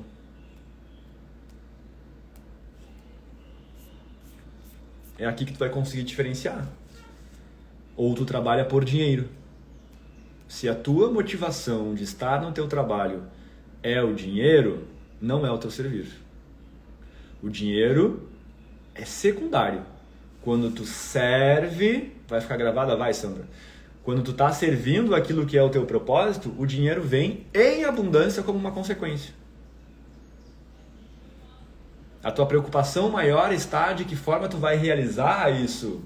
É aqui que tu vai conseguir diferenciar. Ou tu trabalha por dinheiro. Se a tua motivação de estar no teu trabalho é o dinheiro, não é o teu servir. O dinheiro é secundário. Quando tu serve, vai ficar gravada? Vai, Sandra. Quando tu tá servindo aquilo que é o teu propósito, o dinheiro vem em abundância como uma consequência. A tua preocupação maior está de que forma tu vai realizar isso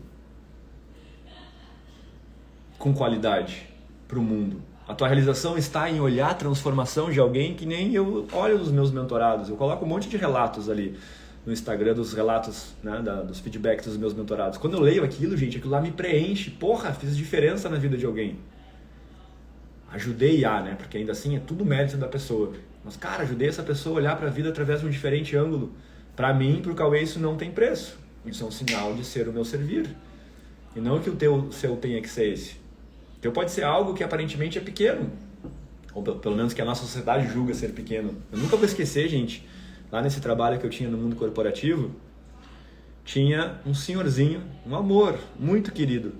com qualidade para o mundo. A tua realização está em olhar a transformação de alguém, que nem eu olho nos meus mentorados. Eu coloco um monte de relatos ali no Instagram, dos relatos, né, dos feedbacks dos meus mentorados. Quando eu leio aquilo, gente, aquilo lá me preenche. Porra, fiz diferença na vida de alguém. Ajudei né? Porque ainda assim é tudo mérito da pessoa. Mas, cara, ajudei essa pessoa a olhar para a vida através de um diferente ângulo. Para mim, pro Cauê, isso não tem preço. Isso é um sinal de ser o meu servir. E não que o seu tenha que ser esse. O teu pode ser algo que aparentemente é pequeno. Ou pelo menos que a nossa sociedade julga ser pequeno. Eu nunca vou esquecer, gente, lá nesse trabalho que eu tinha no mundo corporativo, tinha um senhorzinho, um amor muito querido,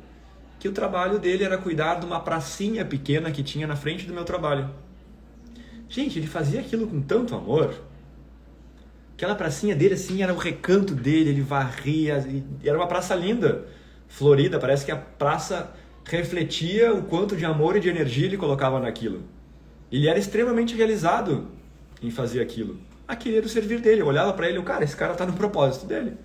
que o trabalho dele era cuidar de uma pracinha pequena que tinha na frente do meu trabalho. Gente, ele fazia aquilo com tanto amor. Aquela pracinha dele, assim, era o recanto dele, ele varria, e era uma praça linda, florida, parece que a praça refletia o quanto de amor e de energia ele colocava naquilo. Ele era extremamente realizado em fazer aquilo. Aquele era o servir dele. Eu olhava pra ele e cara, esse cara tá no propósito dele.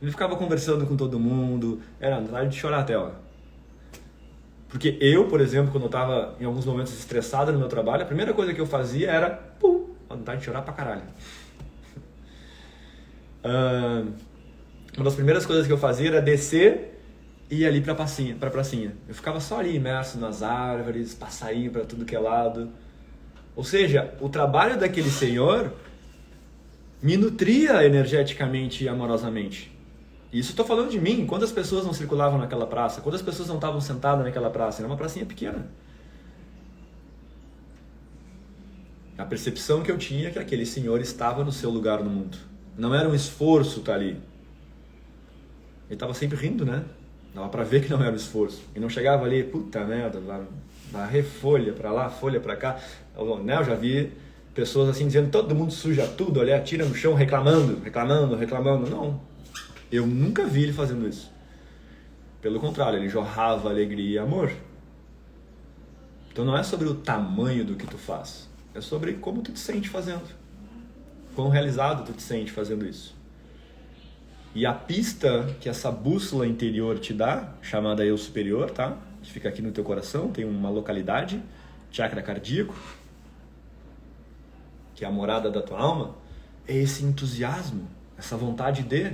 Ele ficava conversando com todo mundo, era vontade de chorar até, ó. Porque eu, por exemplo, quando eu tava em alguns momentos estressado no meu trabalho, a primeira coisa que eu fazia era, vontade de chorar pra caralho. Uma das primeiras coisas que eu fazia era descer e ir ali pra pracinha. Eu ficava só ali imerso nas árvores, passarinho pra tudo que é lado. Ou seja, o trabalho daquele senhor me nutria energeticamente e amorosamente. Isso estou falando de mim. Quantas pessoas não circulavam naquela praça? Quantas pessoas não estavam sentadas naquela praça? Era uma pracinha pequena. A percepção que eu tinha é que aquele senhor estava no seu lugar no mundo. Não era um esforço estar ali. Ele estava sempre rindo, né? Dava pra ver que não era um esforço. E não chegava ali, puta merda, varrer folha pra lá, folha pra cá. Eu já vi pessoas assim dizendo, todo mundo suja tudo, olha, atira no chão reclamando. Não, eu nunca vi ele fazendo isso. Pelo contrário, ele jorrava alegria e amor. Então não é sobre o tamanho do que tu faz, é sobre como tu te sente fazendo. Quão realizado tu te sente fazendo isso. E a pista que essa bússola interior te dá, chamada eu superior, tá? Que fica aqui no teu coração, tem uma localidade, chakra cardíaco, que é a morada da tua alma, é esse entusiasmo, essa vontade de...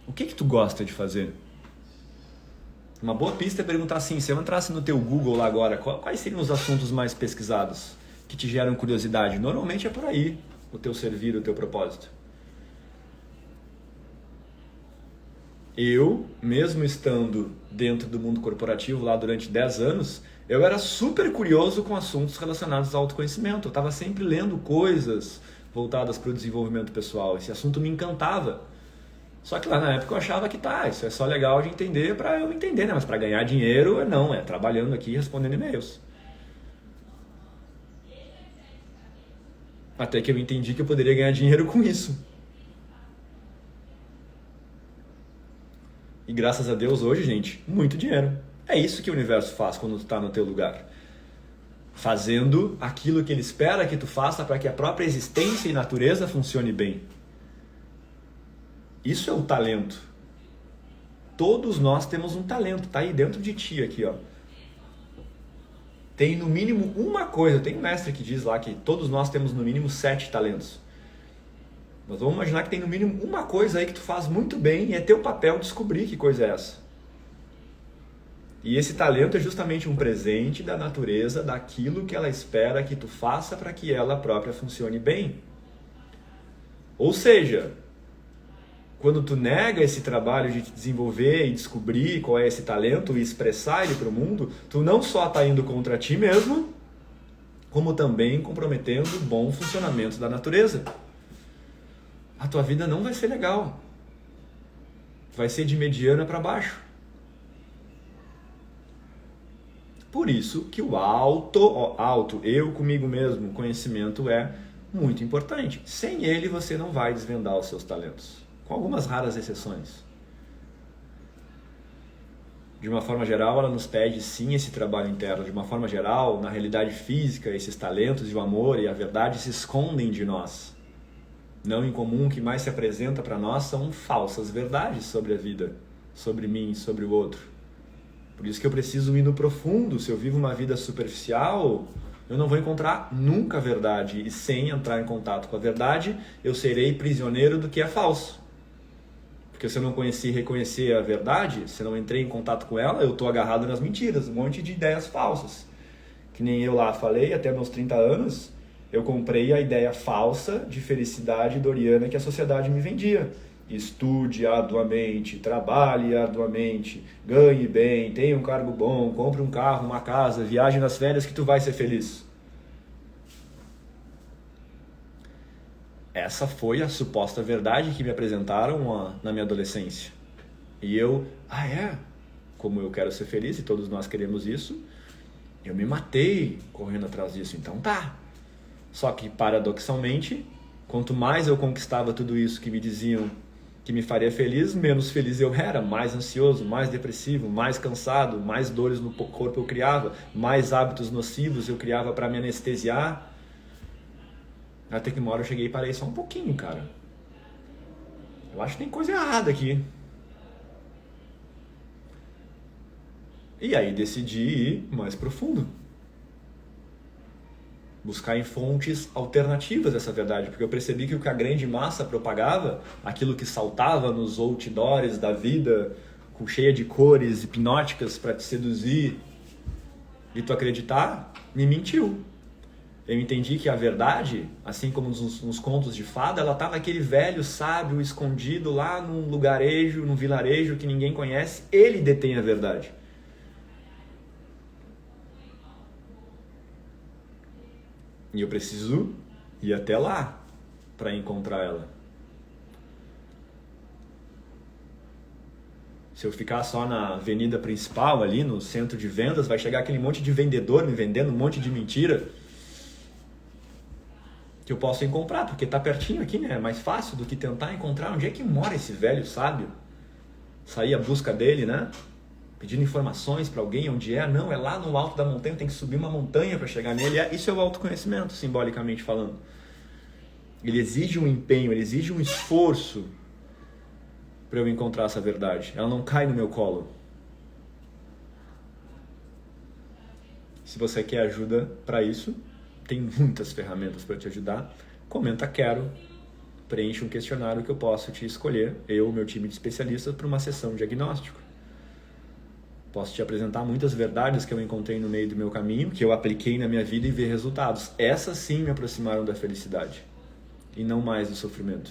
O que tu gosta de fazer? Uma boa pista é perguntar assim, se eu entrasse no teu Google lá agora, quais seriam os assuntos mais pesquisados que te geram curiosidade? Normalmente é por aí, o teu servir, o teu propósito. Eu, mesmo estando dentro do mundo corporativo lá durante 10 anos, eu era super curioso com assuntos relacionados ao autoconhecimento. Eu estava sempre lendo coisas voltadas para o desenvolvimento pessoal. Esse assunto me encantava. Só que lá na época eu achava que isso é só legal de entender para eu entender, né? Mas para ganhar dinheiro, não, é trabalhando aqui e respondendo e-mails. Até que eu entendi que eu poderia ganhar dinheiro com isso. E graças a Deus hoje, gente, muito dinheiro. É isso que o universo faz quando tu tá no teu lugar. Fazendo aquilo que ele espera que tu faça para que a própria existência e natureza funcione bem. Isso é o talento. Todos nós temos um talento, tá aí dentro de ti aqui, ó. Tem no mínimo uma coisa, tem um mestre que diz lá que todos nós temos no mínimo 7 talentos. Mas vamos imaginar que tem no mínimo uma coisa aí que tu faz muito bem e é teu papel descobrir que coisa é essa. E esse talento é justamente um presente da natureza, daquilo que ela espera que tu faça para que ela própria funcione bem. Ou seja, quando tu nega esse trabalho de te desenvolver e descobrir qual é esse talento e expressar ele para o mundo, tu não só está indo contra ti mesmo, como também comprometendo o bom funcionamento da natureza. A tua vida não vai ser legal. Vai ser de mediana para baixo. Por isso que o eu comigo mesmo, conhecimento é muito importante. Sem ele você não vai desvendar os seus talentos. Com algumas raras exceções. De uma forma geral, ela nos pede sim esse trabalho interno. De uma forma geral, na realidade física, esses talentos e o amor e a verdade se escondem de nós. Não incomum, o que mais se apresenta para nós são falsas verdades sobre a vida, sobre mim, sobre o outro. Por isso que eu preciso ir no profundo. Se eu vivo uma vida superficial, eu não vou encontrar nunca a verdade. E sem entrar em contato com a verdade, eu serei prisioneiro do que é falso. Porque se eu não conheci e reconhecer a verdade, se eu não entrei em contato com ela, eu estou agarrado nas mentiras, um monte de ideias falsas. Que nem eu lá falei, até meus 30 anos, eu comprei a ideia falsa de felicidade doriana que a sociedade me vendia. Estude arduamente, trabalhe arduamente, ganhe bem, tenha um cargo bom, compre um carro, uma casa, viaje nas férias que tu vai ser feliz. Essa foi a suposta verdade que me apresentaram na minha adolescência. E eu, como eu quero ser feliz e todos nós queremos isso, eu me matei correndo atrás disso, então tá. Só que, paradoxalmente, quanto mais eu conquistava tudo isso que me diziam que me faria feliz, menos feliz eu era, mais ansioso, mais depressivo, mais cansado, mais dores no corpo eu criava, mais hábitos nocivos eu criava para me anestesiar. Até que uma hora eu cheguei e parei só um pouquinho, cara. Eu acho que tem coisa errada aqui. E aí decidi ir mais profundo. Buscar em fontes alternativas essa verdade, porque eu percebi que o que a grande massa propagava, aquilo que saltava nos outdoors da vida, cheia de cores hipnóticas para te seduzir e tu acreditar, me mentiu. Eu entendi que a verdade, assim como nos contos de fada, ela está naquele velho sábio escondido lá num lugarejo, num vilarejo que ninguém conhece, ele detém a verdade. E eu preciso ir até lá para encontrar ela. Se eu ficar só na avenida principal ali, no centro de vendas, vai chegar aquele monte de vendedor me vendendo um monte de mentira que eu posso ir comprar, porque tá pertinho aqui, né? É mais fácil do que tentar encontrar onde é que mora esse velho sábio. Sair à busca dele, né? Pedindo informações para alguém onde é. Não, é lá no alto da montanha, tem que subir uma montanha para chegar nele. Isso é o autoconhecimento, simbolicamente falando. Ele exige um empenho, ele exige um esforço para eu encontrar essa verdade. Ela não cai no meu colo. Se você quer ajuda para isso, tem muitas ferramentas para te ajudar. Comenta quero, preenche um questionário que eu posso te escolher, eu, meu time de especialistas, para uma sessão de diagnóstico. Posso te apresentar muitas verdades que eu encontrei no meio do meu caminho, que eu apliquei na minha vida e ver resultados. Essas sim me aproximaram da felicidade e não mais do sofrimento.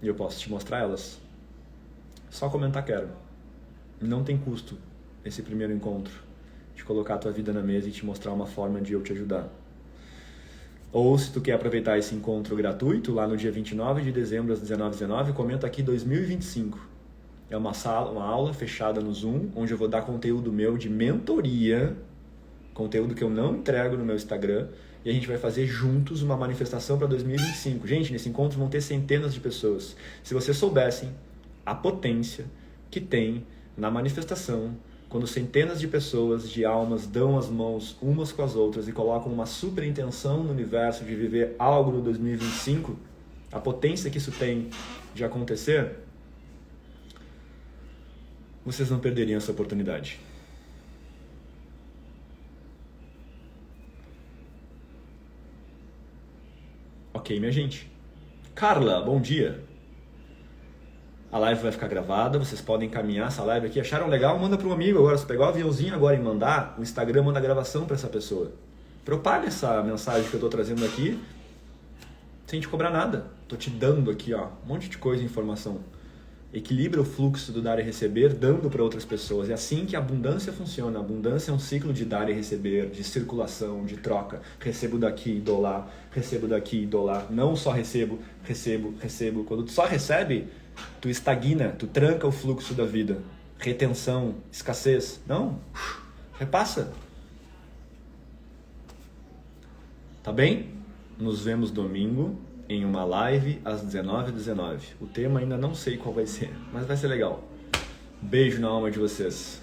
E eu posso te mostrar elas. Só comentar quero. Não tem custo esse primeiro encontro de colocar a tua vida na mesa e te mostrar uma forma de eu te ajudar. Ou se tu quer aproveitar esse encontro gratuito, lá no dia 29 de dezembro às 19h19, comenta aqui 2025. É uma aula fechada no Zoom, onde eu vou dar conteúdo meu de mentoria, conteúdo que eu não entrego no meu Instagram, e a gente vai fazer juntos uma manifestação para 2025. Gente, nesse encontro vão ter centenas de pessoas. Se vocês soubessem a potência que tem na manifestação, quando centenas de pessoas, de almas, dão as mãos umas com as outras e colocam uma super intenção no universo de viver algo no 2025, a potência que isso tem de acontecer, vocês não perderiam essa oportunidade. Ok, minha gente. Carla, bom dia. A live vai ficar gravada, vocês podem encaminhar essa live aqui. Acharam legal? Manda para um amigo agora. Se pegar o aviãozinho agora e mandar, o Instagram manda a gravação para essa pessoa. Propaga essa mensagem que eu estou trazendo aqui sem te cobrar nada. Estou te dando aqui ó, um monte de coisa e informação. Equilibra o fluxo do dar e receber, dando para outras pessoas. É assim que a abundância funciona. A abundância é um ciclo de dar e receber, de circulação, de troca. Recebo daqui e dou lá, recebo daqui e dou lá. Não só recebo, recebo, recebo. Quando tu só recebe, tu estagna, tu tranca o fluxo da vida. Retenção, escassez. Não, repassa. Tá bem? Nos vemos domingo em uma live às 19h19. O tema ainda não sei qual vai ser, mas vai ser legal. Beijo na alma de vocês.